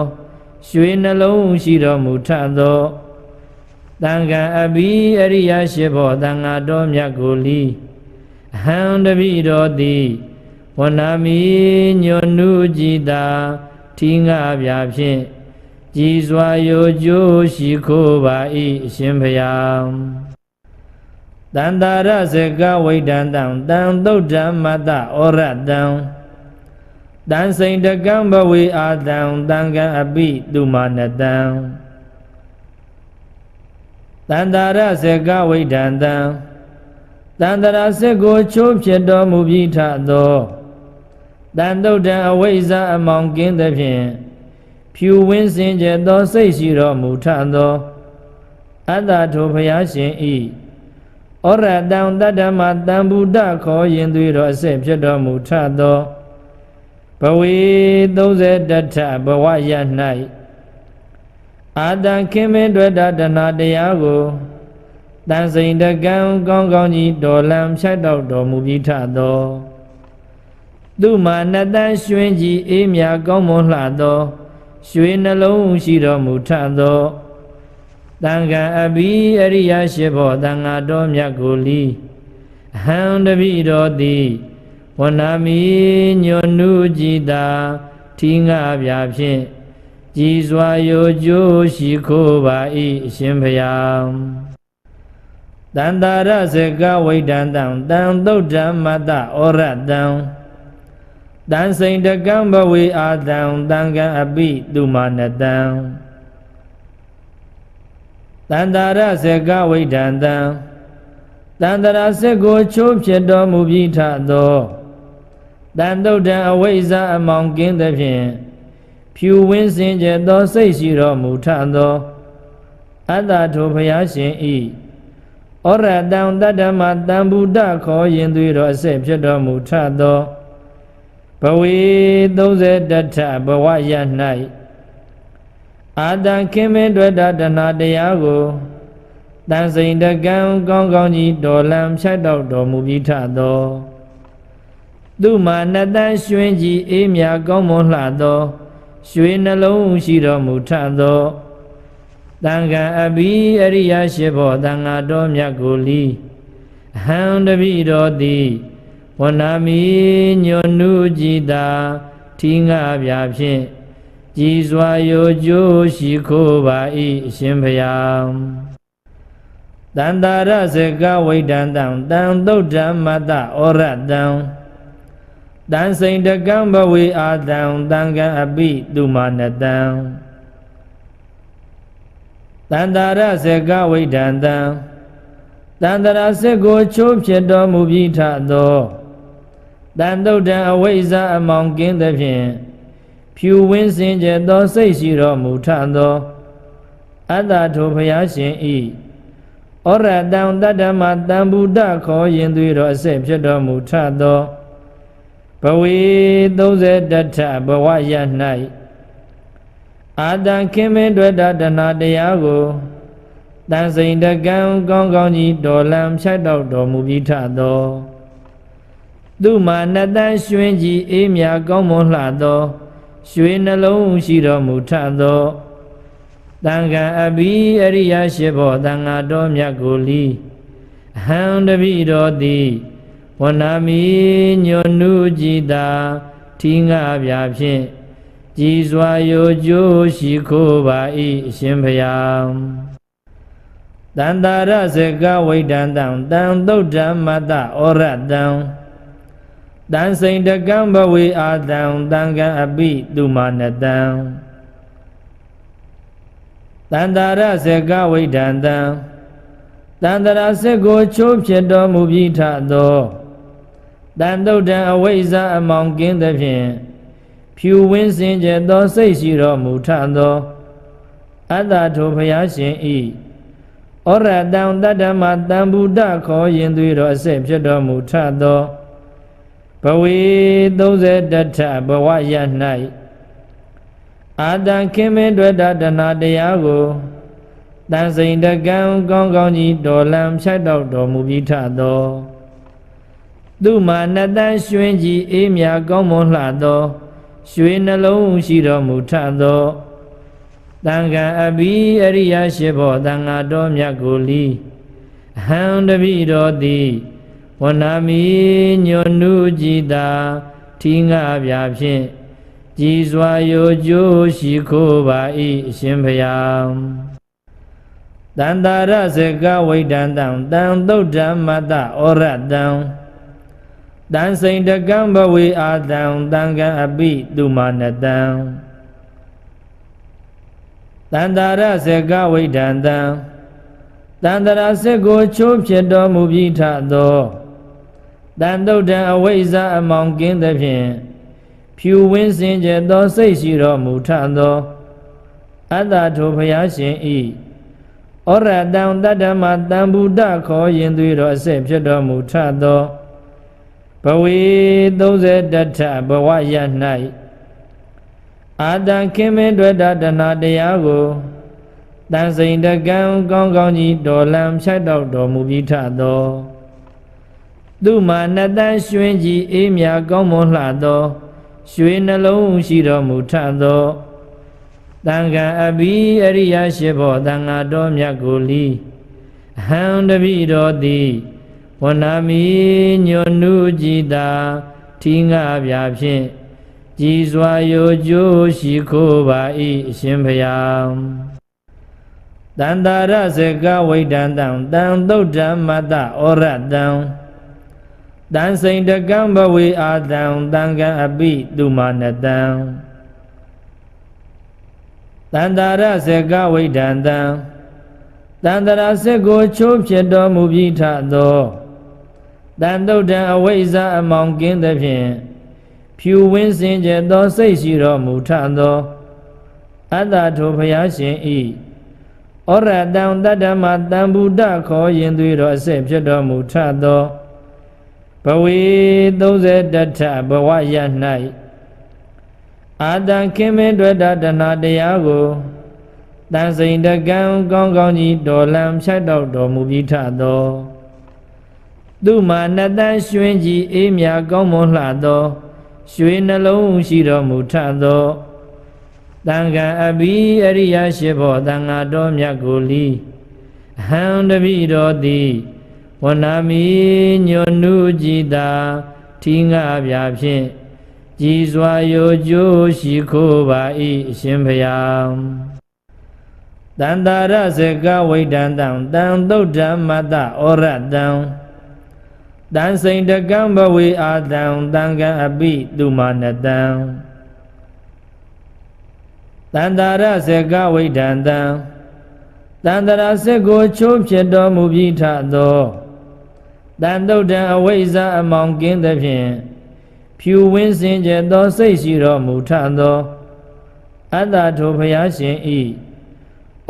ရွှေနှလုံးရှိတော်မူထသော တန်ခါအဘိအရိယရှိဘောတန်ဃာတော်မြတ်ကိုလီအဟံတပိတော်သည်ဝနာမီညွန်နုကြည်သာထီငါပြဖြင့်ကြည်စွာရိုကျိုးရှိခိုးပါ၏အရှင်ဘုရားတန္တာရစကဝိဒန္တံတံသုဒ္ဓမတ္တဩရတံတံစိန်တကံဘဝေအာတံတံကံအပိတုမာနတံတန္တာရစကဝိဒန္တံတန္တရာစက်ကိုချိုးဖြစ်တော်မူပြီးထသောတန်တုဒ္ဒံအဝိဇ္ဇာအမောင်ကင်းသဖြင့်ဖြူဝင်းစင်ကြယ်သောစိတ်ရှိတော်မူထသောအတ္တထိုဘုရားရှင်ဤဩရတံတတ္တမတံဗုဒ္ဓခေါ်ရင်သွေးတော်အစစ်ဖြစ်တော်မူထသောဘဝေ31ထဘဝရ၌အာတံခင်မင်းတွေ့တာတဏတရားကိုတန်စိန်တကံကောင်းကောင်းကြီးတော်လံဖြတ်တော့တော်မူပြီးထသောသူမာနတန်ရွှင်ကြီးအေးမြကောင်းမွန်လှသောရွှေနှလုံးရှိတော်မူထသောတန်ခါအဘိအရိယရှိဘောတန်ဃာတော်မြတ်ကိုလီအဟံတပိတော်သည်ဝနာမီညွန်နုကြည်သာထီငါပြဖြင့်ကြည်စွာရိုကျိုးရှိခိုးပါ၏အရှင်ဘုရားတန္တာရစကဝိဒန္တံတံသုဒ္ဓမတ္တဩရတံတံစိန်တကံဘဝေအာတံတံကံအပိတုမာနတံတန္တာရစကဝိဒန္တံတန္တရာစက်ကိုချိုးဖြစ်တော်မူပြီးထသောတန်တုဒ္ဒံအဝိဇ္ဇာအမောင်ကင်းသဖြင့်ဖြူဝင်းစင်ကြယ်သောစိတ်ရှိတော်မူထသောအတ္တထိုဘုရားရှင်ဤဩရတံတတ္တမတံဗုဒ္ဓခေါ်ရင်သွေးတော်အစစ်ဖြစ်တော်မူထသောဘဝေ31ထဘဝရ၌အာတံခင်မင်းတွေ့တာတဏတရားကိုတန်စိန်တကံကောင်းကောင်းကြီးတော်လံဖြတ်တော့တော်မူပြီးထသောသူမာနတန်ရွှင်ကြီးအေးမြကောင်းမွန်လှသောရွှေနှလုံးရှိတော်မူထသောတန်ခါအဘိအရိယရှိဘောတန်ဃာတော်မြတ်ကိုလီအဟံတပိတော်သည်ဝနာမီညွန်နုကြည်သာထီငါပြဖြင့်ကြည်စွာရိုကျိုးရှိခိုးပါ၏အရှင်ဘုရားတန္တာရစကဝိဒန္တံတံသုဒ္ဓမတ္တဩရတံတံစိန်တကံဘဝေအာတံတံကံအပိတုမာနတံတန္တာရစကဝိဒန္တံတန္တရာစက်ကိုချိုးဖြစ်တော်မူပြီးထသောတန်တုဒ္ဒံအဝိဇ္ဇာအမောင်ကင်းသဖြင့်ဖြူဝင်းစင်ကြယ်သောစိတ်ရှိတော်မူထသောအတ္တထိုဘုရားရှင်ဤဩရတံတတ္တမတံဗုဒ္ဓခေါ်ရင်သွေးတော်အစစ်ဖြစ်တော်မူထသောဘဝေ31ထဘဝရ၌အာတံခင်မင်းတွေ့တာတဏတရားကိုတန်စိန်တကံကောင်းကောင်းကြီးတော်လံဖြတ်တော့တော်မူပြီးထသောသူမာနတန်ရွှင်ကြီးအေးမြကောင်းမွန်လှသောရွှေနှလုံးရှိတော်မူထသောတန်ခါအဘိအရိယရှိဘောတန်ဃာတော်မြတ်ကိုလီအဟံတပိတော်သည်ဝနာမီညွန်နုကြည်သာထီငါပြဖြင့်ကြည်စွာရိုကျိုးရှိခိုးပါ၏အရှင်ဘုရားတန္တာရစကဝိဒန္တံတံသုဒ္ဓမတ္တဩရတံတံစိန်တကံဘဝေအာတံတံကံအပိတုမာနတံတန္တာရစကဝိဒန္တံတန္တရာစက်ကိုချိုးဖြစ်တော်မူပြီးထသောတန်တုဒ္ဒံအဝိဇ္ဇာအမောင်ကင်းသဖြင့်ဖြူဝင်းစင်ကြယ်သောစိတ်ရှိတော်မူထသောအတ္တထိုဘုရားရှင်ဤဩရတံတတ္တမတံဗုဒ္ဓခေါ်ရင်သွေးတော်အစစ်ဖြစ်တော်မူထသောဘဝေ31ထဘဝရ၌အာတံခင်မင်းတွေ့တာတဏတရားကိုတန်စိန်တကံကောင်းကောင်းကြီးတော်လံဖြတ်တော့တော်မူပြီးထသောသူမာနတန်ရွှင်ကြီးအေးမြကောင်းမွန်လှသောရွှေနှလုံးရှိတော်မူထသော တန်ခါအဘိအရိယရှိဘောတန်ဃာတော်မြတ်ကိုလီဟံတပိတော်သည်ဝနာမီညွန်နုကြည်သာထီငါပြဖြင့်ကြည်စွာယိုကျိုးရှိခိုးပါ၏အရှင်ဘုရားတန္တာရဇကဝိဒန္တံတံသုဒ္ဓမတ္တဩရတံတံစိန်တကံဘဝေအာတံတံကံအပိတုမာနတံတန္တာရဇကဝိဒန္တံတန္တရာစက်ကိုချိုးဖြစ်တော်မူပြီးထသောတန်တုဒ္ဓံအဝိဇ္ဇာအမောင်ကင်းသဖြင့်ဖြူဝင်းစင်ကြယ်သောစိတ်ရှိတော်မူထသောအတ္တထိုဘုရားရှင်ဤဩရတံတတ္တမတံဗုဒ္ဓခေါ်ရင်သွေးတော်အဆက်ဖြစ်တော်မူထသောဘဝေ30ထဘဝရ၌အာတံခင်မင်းတွေ့တာတဏတရားကိုတန်စိန်တကံကောင်းကောင်းကြီးတော်လံဖြတ်တော့တော်မူပြီးထသောသူမာနတန်ရွှင်ကြီးအေးမြကောင်းမွန်လှသောရွှေနှလုံးရှိတော်မူထသောတန်ခါအဘိအရိယရှိဘောတန်ဃာတော်မြတ်ကိုလီဟံတပိတော်သည်ဝနာမီညွန်နုကြည်သာထီငါပြဖြင့်ကြည်စွာယိုကျိုးရှိခိုးပါ၏အရှင်ဘုရားတန္တာရဇကဝိဒန္တံတံသုဒ္ဓမတ္တဩရတံတံစိန်တကံဘဝေအာတံတံကံအပိတုမာနတံတန္တာရဇကဝိဒန္တံတန္တရာစက်ကိုချိုးဖြစ်တော်မူပြီးထသောတန်တုဒ္ဓံအဝိဇ္ဇာအမောင်ကင်းသဖြင့်ဖြူဝင်းစင်ကြယ်သောစိတ်ရှိတော်မူထသောအတ္တထိုဘုရားရှင်ဤဩရတံတတ္တမတံဗုဒ္ဓခေါ်ရင်သွေးတော်အဆက်ဖြစ်တော်မူထသောဘဝေ30ထဘဝရ၌အာတံခင်မင်းတွေ့တာတဏတရားကိုတန်စိန်တကံကောင်းကောင်းကြီးတော်လံဖြတ်တော့တော်မူပြီးထသောသူမာနတန်ရွှင်ကြီးအေးမြကောင်းမွန်လှသောရွှေနှလုံးရှိတော်မူထသောတန်ခါအဘိအရိယရှိဘောတန်ဃာတော်မြတ်ကိုလီဟံတပိတော်သည်ဝနာမီညွန်နုကြည်သာထီငါပြဖြင့်ကြည်စွာယိုကျိုးရှိခိုးပါ၏အရှင်ဘုရားတန္တာရဇကဝိဒန္တံတံသုဒ္ဓမတ္တဩရတံတံစိန်တကံဘဝေအာတံတံကံအပိတုမာနတံတန္တာရဇကဝိဒန္တံတန္တရာစက်ကိုချိုးဖြစ်တော်မူပြီးထသောတန်တုဒ္ဓံအဝိဇ္ဇာအမောင်ကင်းသဖြင့်ဖြူဝင်းစင်ကြယ်သောစိတ်ရှိတော်မူထသောအတ္တထိုဘုရားရှင်ဤ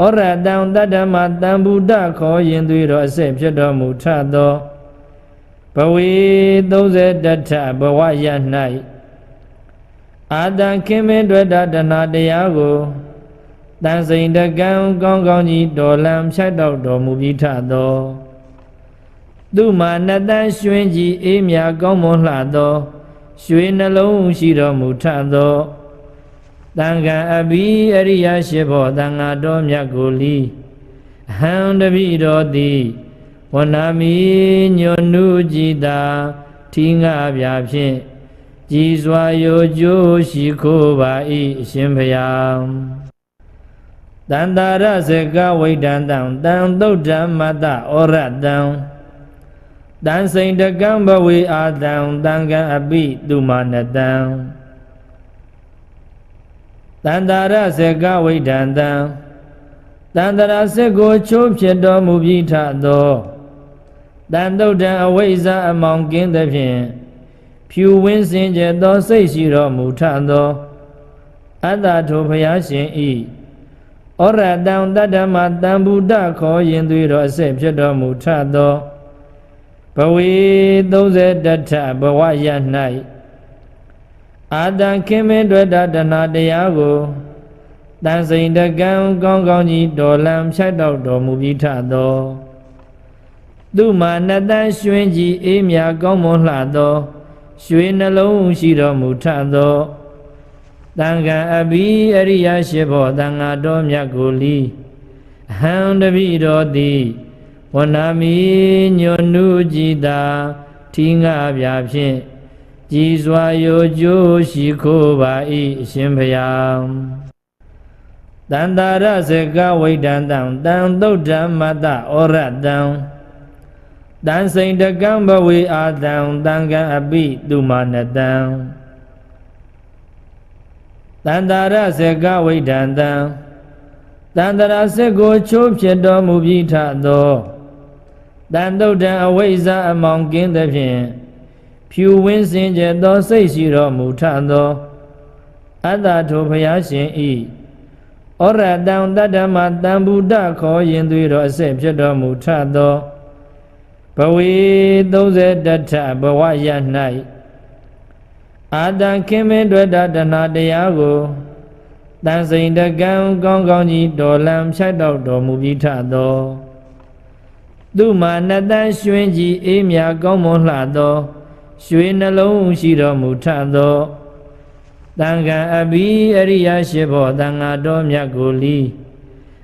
ဩရတံတတ္တမတံဗုဒ္ဓခေါ်ရင်သွေးတော်အဆက်ဖြစ်တော်မူထသောဘဝေ30ထဘဝရ၌အာတံခင်မင်းတွေ့တာတဏတရားကိုတန်စိန်တကံကောင်းကောင်းကြီးတော်လံဖြတ်တော့တော်မူပြီးထသောသူမာနတန်ရွှင်ကြီးအေးမြကောင်းမွန်လှသောရွှေနှလုံးရှိတော်မူထသောတန်ခါအဘိအရိယရှိဘောတန်ဃာတော်မြတ်ကိုလီဟံတပိတော်သည်ဝနာမီညွန်နုကြည်သာထီငါပြဖြင့်ကြည်စွာယိုကျိုးရှိခိုးပါ၏အရှင်ဘုရားတန္တာရဇကဝိဒန္တံတံသုဒ္ဓမတ္တဩရတံတံစိန်တကံဘဝေအာတံတံကံအပိတုမာနတံတန္တာရဇကဝိဒန္တံတန္တရာစက်ကိုချိုးဖြစ်တော်မူပြီးထသောတန်တုဒ္ဓံအဝိဇ္ဇာအမောင်ကင်းသဖြင့်ဖြူဝင်းစင်ကြယ်သောစိတ်ရှိတော်မူထသောအတ္တထိုဘုရားရှင်ဤဩရတံတတ္တမတံဗုဒ္ဓခေါ်ရင်သွေးတော်အဆက်ဖြစ်တော်မူထသောဘဝေ30ထဘဝရ၌အာတံခင်မင်းတွေ့တာတဏတရားကိုတန်စိန်တကံကောင်းကောင်းကြီးတော်လံဖြတ်တော့တော်မူပြီးထသောသူမာနတန်ရွှင်ကြီးအေးမြကောင်းမွန်လှသောရွှေနှလုံးရှိတော်မူထသော တန်ခံအဘိအရိယရှိဘောတန်ဃာတော်မြတ်ကိုလီအဟံတပိတော်သည်ဝနာမီညွန်နုကြည်သာထီငါပြဖြင့်ကြည်စွာရိုကျိုးရှိခိုးပါ၏အရှင်ဘုရားတန္တာရစေကဝိဒံတံတံသုဒ္ဓမတ္တဩရတံတံစိန်တကံဘဝေအာတံတံကံအပိတုမာနတံတန္တာရစေကဝိဒံတံတန္တရာစေကိုချိုးဖြစ်တော်မူပြီးထသောတန်တုဒ္ဓံအဝိဇ္ဇာအမောင်ကင်းသဖြင့်ဖြူဝင်းစင်ကြယ်သောစိတ်ရှိတော်မူထသောအတ္တထိုဘုရားရှင်ဤဩရတံတတ္တမတံဗုဒ္ဓခေါ်ရင်သွေတော်အစစ်ဖြစ်တော်မူထသောဘဝေ30တထဘဝရ၌အာတံခင်မင်းတွေ့တာတဏတရားကိုတန်စိန်တကံကောင်းကောင်းကြီးတော်လံဖြတ်တော့တော်မူပြီးထသောသူမာနတန်ရွှင်ကြီးအေးမြကောင်းမွန်လှသောရွှေနှလုံးရှိတော်မူထသောတန်ခံအဘိအရိယရှိဘောတန်ဃာတော်မြတ်ကိုလီ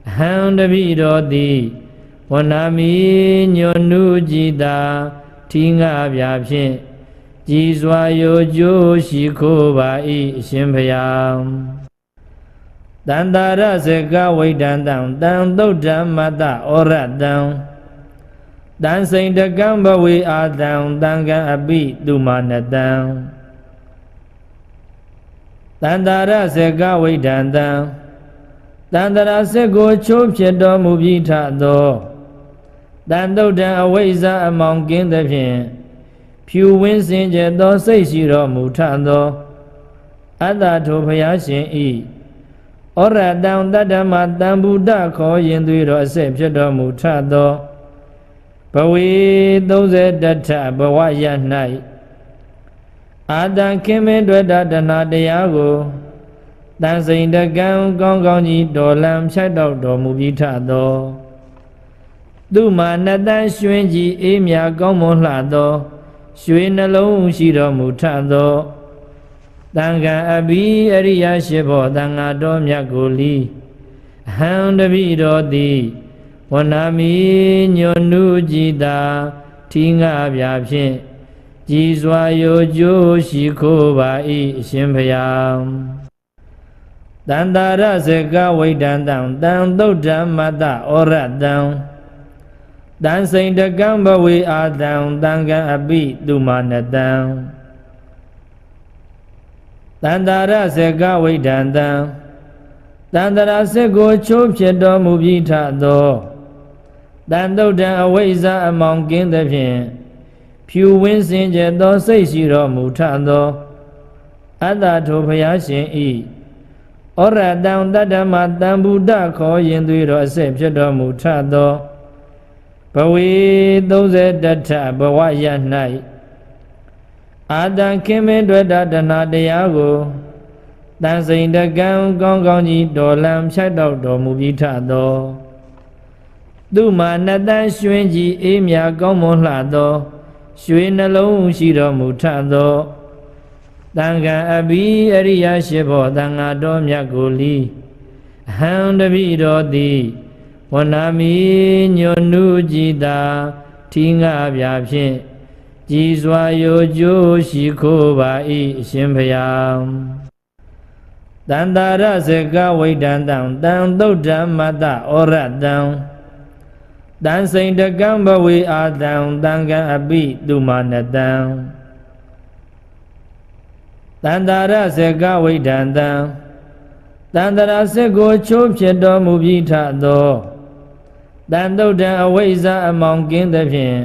အဟံတပိတော်သည်ဝနာမီညွန်နုကြည်သာထီငါပြဖြင့်ကြည်စွာရိုကျိုးရှိခိုးပါ၏အရှင်ဘုရားတန္တာရစေကဝိဒံတံတံသုဒ္ဓမတ္တဩရတံတံစိန်တကံဘဝေအာတံတံကံအပိတုမာနတံတန္တာရစေကဝိဒံတံတန္တရာစေကိုချိုးဖြစ်တော်မူပြီးထသောတန်တုဒ္ဓံအဝိဇ္ဇာအမောင်ကင်းသဖြင့်ဖြူဝင်းစင်ကြယ်သောစိတ်ရှိတော်မူထသောအတ္တထိုဘုရားရှင်ဤဩရတံတတ္တမတံဗုဒ္ဓခေါ်ရင်သွေတော်အစစ်ဖြစ်တော်မူထသောဘဝေ30တထဘဝရ၌အာတံခင်မင်းတွေ့တာတဏတရားကိုတန်စိန်တကံကောင်းကောင်းကြီးတော်လံဖြတ်တော့တော်မူပြီးထသောသူမာနတန်ရွှင်ကြီးအေးမြကောင်းမွန်လှသောရွှေနှလုံးရှိတော်မူထသောတန်ခံအဘိအရိယရှိဘောတန်ဃာတော်မြတ်ကိုလီအဟံတပိတော်သည်ဝနာမီညွန်နုကြည်သာထီငါပြဖြင့်ကြည်စွာရိုကျိုးရှိခိုးပါ၏အရှင်ဘုရားတန္တာရစေကဝိဒံတံတံသုဒ္ဓမတ္တဩရတံတံစိန်တကံဘဝေအာတံတံကံအပိတုမာနတံတန္တာရစေကဝိဒံတံတန္တရာစေကိုချိုးဖြစ်တော်မူပြီးထသောတန်တုဒ္ဓံအဝိဇ္ဇာအမောင်ကင်းသဖြင့်ဖြူဝင်းစင်ကြယ်သောစိတ်ရှိတော်မူထသောအတ္တထိုဘုရားရှင်ဤဩရတံတတ္တမတံဗုဒ္ဓခေါ်ရင်သွေတော်အစစ်ဖြစ်တော်မူထသောဘဝေ30တထဘဝရ၌အာတံခင်မင်းတွေ့တာတဏတရားကိုတန်စိန်တကံကောင်းကောင်းကြီးတော်လံဖြတ်တော့တော်မူပြီးထသောသူမာနတန်ရွှင်ကြီးအေးမြကောင်းမွန်လှသောရွှေနှလုံးရှိတော်မူထသောတန်ခံအဘိအရိယရှိဘောတန်ဃာတော်မြတ်ကိုလီအဟံတပိတော်သည်ဝနာမီညွန်နုကြည်သာထီငါပြဖြင့်ကြည်စွာရိုကျိုးရှိခိုးပါ၏အရှင်ဘုရားတန္တာရစေကဝိဒံတံတံသုဒ္ဓမတ္တဩရတံတံစိန်တကံဘဝေအာတံတံကံအပိတုမာနတံတန္တာရစေကဝိဒံတံတန္တရာစေကိုချိုးဖြစ်တော်မူပြီးထသောတန်တုဒ္ဓံအဝိဇ္ဇာအမောင်ကင်းသဖြင့်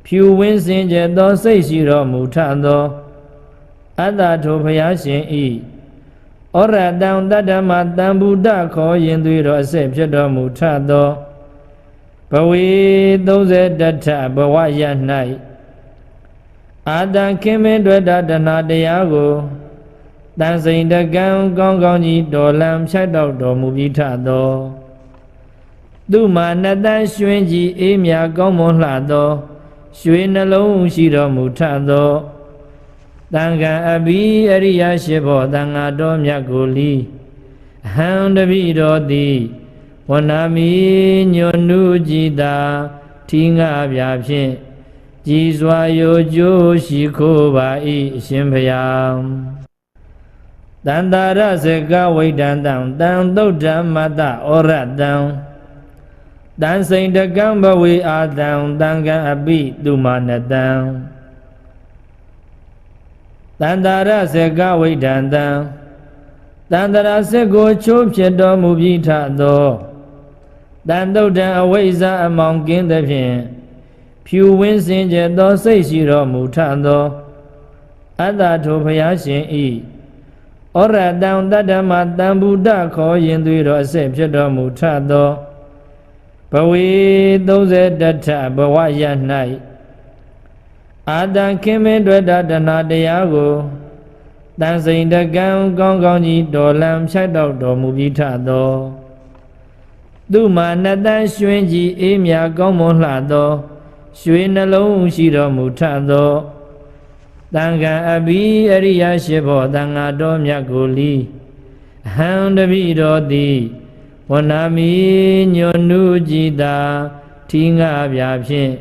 ဖြူဝင်းစင်ကြယ်သောစိတ်ရှိတော်မူထသောအတ္တထိုဘုရားရှင်ဤဩရတံတတ္တမတံဗုဒ္ဓခေါ်ရင်သွေတော်အစစ်ဖြစ်တော်မူထသောဘဝေ30တထဘဝရ၌အာတံခင်မင်းတွေ့တာတဏတရားကိုတန်စိန်တကံကောင်းကောင်းကြီးတော်လံဖြတ်တော့တော်မူပြီးထသောသူမာနတန်ရွှင်ကြီးအေးမြကောင်းမွန်လှသောရွှေနှလုံးရှိတော်မူထသော တန်ခံအဘိအရိယရှိဘောတန်ဃာတော်မြတ်ကိုလီဟံတပိတော်သည်ဝနာမီညွန်နုကြည်သာထီငါပြဖြင့်ကြည်စွာရိုကျိုးရှိခိုးပါ၏အရှင်ဘုရားတန္တာရစကဝိဒန္တံတံသုတ်ဓမ္မတဩရတံတံစိန်တကံဘဝေအာတံတံကံအပိတုမာနတံတန္တာရစကဝိဒန္တံတန္တရာစက်ကိုချိုးဖြစ်တော်မူပြီးထသောတန်တုတ်တံအဝိဇ္ဇာအမောင်ကင်းသဖြင့်ဖြူဝင်းစင်ကြသောစိတ်ရှိတော်မူထသောအတ္တထိုဘုရားရှင်ဤဩရတံတတ္တမတံဗုဒ္ဓခေါ်ရင်သွေးတော်အစစ်ဖြစ်တော်မူထသောဘဝေ31ထဘဝရ၌အာတံခင်မင်းတွေ့တာတဏတရားကိုတန်စိန်တကံကောင်းကောင်းကြီးတော်လံဖြတ်တော့တော်မူပြီးထသောသူမာနတန်ရွှင်ကြီးအေးမြကောင်းမွန်လှသောရွှေနှလုံးရှိတော်မူထသောတန်ခံအဘိအရိယရှိဘောတန်ဃာတော်မြတ်ကိုလီဟံတပိတော်သည်ဝနာမီညွန်နုကြည်သာထီငါပြဖြင့်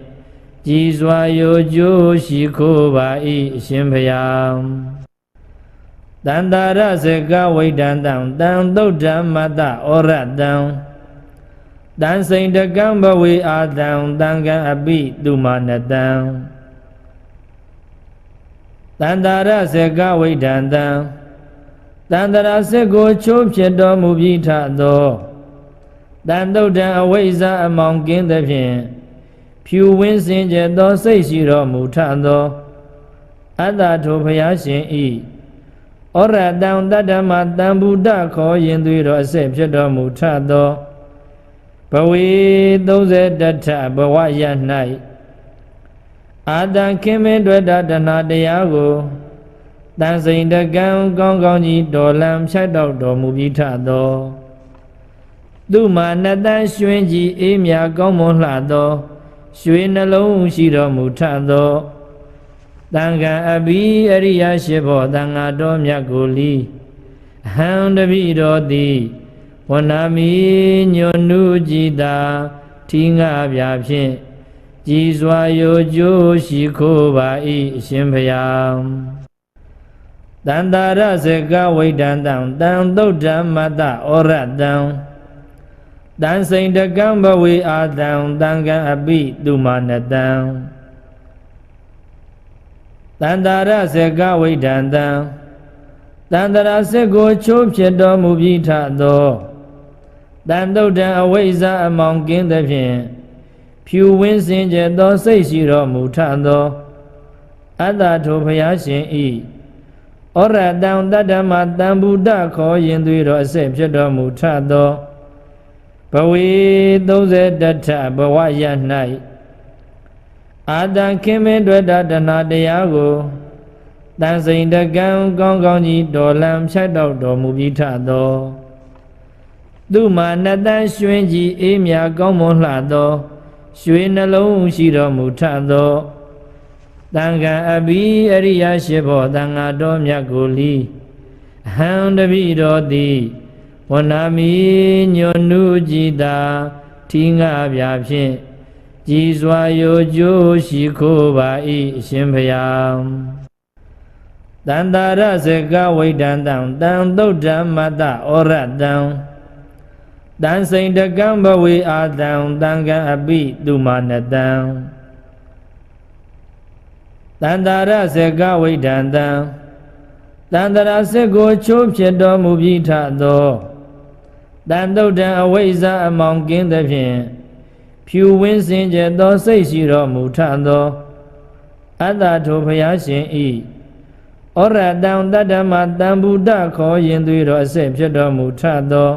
ကြည်စွာရိုကျိုးရှိခိုးပါ၏အရှင်ဘုရားတန္တာရစကဝိဒန္တံတံသုတ်ဓမ္မတဩရတံတံစိန်တကံဘဝေအာတံတံကံအပိတုမာနတံတန္တာရစကဝိဒန္တံတန္တရာစက်ကိုချိုးဖြစ်တော်မူပြီးထသောတန်တုတ်တံအဝိဇ္ဇာအမောင်ကင်းသဖြင့်ဖြူဝင်းစင်ကြသောစိတ်ရှိတော်မူထသောအတ္တထိုဘုရားရှင်ဤဩရတံတတ္တမတံဗုဒ္ဓခေါ်ရင်သွေးတော်အစစ်ဖြစ်တော်မူထသောဘဝေ31ထဘဝရ၌အာတံခင်မင်းတွေ့တာတဏတရားကိုတန်စိန်တကံကောင်းကောင်းကြီးတော်လံဖြတ်တော့တော်မူပြီးထသောသူမာနတန်ရွှင်ကြီးအေးမြကောင်းမွန်လှသောရွှေနှလုံးရှိတော်မူထသောတန်ခံအဘိအရိယရှိဘောတန်ဃာတော်မြတ်ကိုလီဟံတပိတော်သည်ဝနာမီညွန်နုကြည်သာထီငါပြဖြင့်ကြည်စွာရိုကျိုးရှိခိုးပါ၏အရှင်ဘုရားတန္တာရစကဝိဒန္တံတံသုတ်ဓမ္မတဩရတံတံစိန်တကံဘဝေအာတံတံကံအပိတုမာနတံတန္တာရစကဝိဒန္တံတန္တရာစက်ကိုချိုးဖြစ်တော်မူပြီးထသောတန်တုတ်တံအဝိဇ္ဇာအမောင်ကင်းသဖြင့်ဖြူဝင်းစင်ကြသောစိတ်ရှိတော်မူထသောအတ္တထိုဘုရားရှင်ဤဩရတံတတ္တမတံဗုဒ္ဓခေါ်ရင်သွေးတော်အစစ်ဖြစ်တော်မူထသောဘဝေ31ထဘဝရ၌အာတံခင်မင်းတွေ့တာတဏတရားကိုတန်စိန်တကံကောင်းကောင်းကြီးတော်လံဖြတ်တော့တော်မူပြီးထသောသူမာနတန်ရွှင်ကြီးအေးမြကောင်းမွန်လှသောရွှေနှလုံးရှိတော်မူထသောတန်ခံအဘိအရိယရှိဘောတန်ဃာတော်မြတ်ကိုလီဟံတပိတော်သည်ဝနာမီညွန်နုကြည်သာထီငါပြဖြင့်ကြည်စွာရိုကျိုးရှိခိုးပါ၏အရှင်ဘုရားတန္တာရစကဝိဒန္တံတံသုတ်ဓမ္မတဩရတံတံစိန်တကံဘဝေအာတံတံကံအပိတုမာနတံတန္တာရစကဝိဒန္တံတန္တရာစက်ကိုချိုးဖြစ်တော်မူပြီးထသောတန်တုတ်တံအဝိဇ္ဇာအမောင်ကင်းသဖြင့်ဖြူဝင်းစင်ကြသောစိတ်ရှိတော်မူထသောအတ္တထိုဘုရားရှင်ဤဩရတံတတ္တမတံဗုဒ္ဓခေါ်ရင်သွေးတော်အစစ်ဖြစ်တော်မူထသော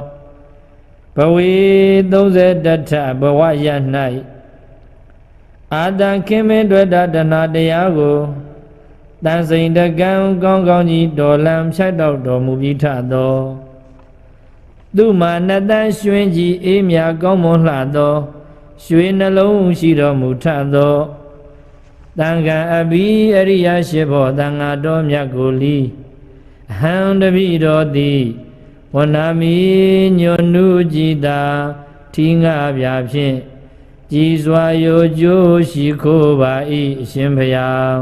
ဘဝေ31ထဘဝရ၌အာတံခင်မင်းတွေ့တာတဏတရားကိုတန်စိန်တကံကောင်းကောင်းကြီးတော်လံဖြတ်တော့တော်မူပြီးထသောသူမာနတန်ရွှင်ကြီးအေးမြကောင်းမွန်လှသောရွှေနှလုံးရှိတော်မူထသော တန်ခံအဘိအရိယရှိဘောတန်ဃာတော်မြတ်ကိုလီအဟံတပိတော်သည်ဝနာမီညွန်နုကြည်သာထီငါပြဖြင့်ကြည်စွာရိုကျိုးရှိခိုးပါ၏အရှင်ဘုရား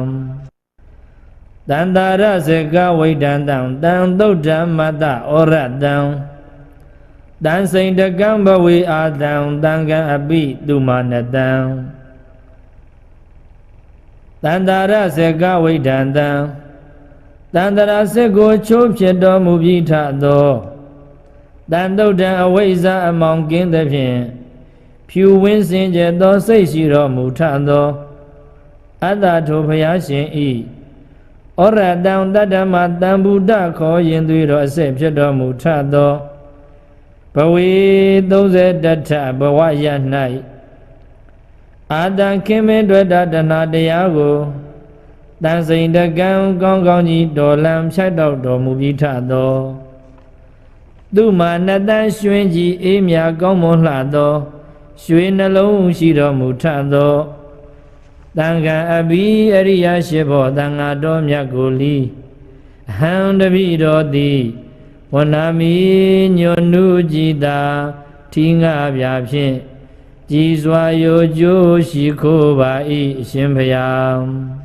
တန္တာရစကဝိဒန္တံတံသုဒ္ဓမတ္တဩရတံတံစိန်တကံဘဝေအာတံတံကံအပိတုမာနတံတန္တာရစကဝိဒန္တံတန္တရာစက်ကိုချိုးဖြစ်တော်မူပြီးထသောတန်တုဒ္ဓံအဝိဇ္ဇာအမောင်ကင်းသဖြင့်ဖြူဝင်းစင်ကြယ်သောစိတ်ရှိတော်မူထသောအတ္တထိုဘုရားရှင်ဤဩရတံတတ္တမတံဗုဒ္ဓခေါ်ရင်သွေးတော်အစစ်ဖြစ်တော်မူထသောဘဝေ31ထဘဝရ၌အာတံခင်မင်းတွေ့တာတဏတရားကိုတန်စိန်တကံကောင်းကောင်းကြီးတော်လံဖြတ်တော့တော်မူပြီးထသောသူမာနတန်ရွှင်ကြီးအေးမြကောင်းမွန်လှသောရွှေနှလုံးရှိတော်မူထသောတန်ခံအဘိအရိယရှိဘောတန်ဃာတော်မြတ်ကိုလီအဟံတပိတော်သည်ဝနာမီညွန်နုကြည်သာထီငါပြဖြင့်ကြည်စွာရိုကျိုးရှိခိုးပါ၏အရှင်ဘုရား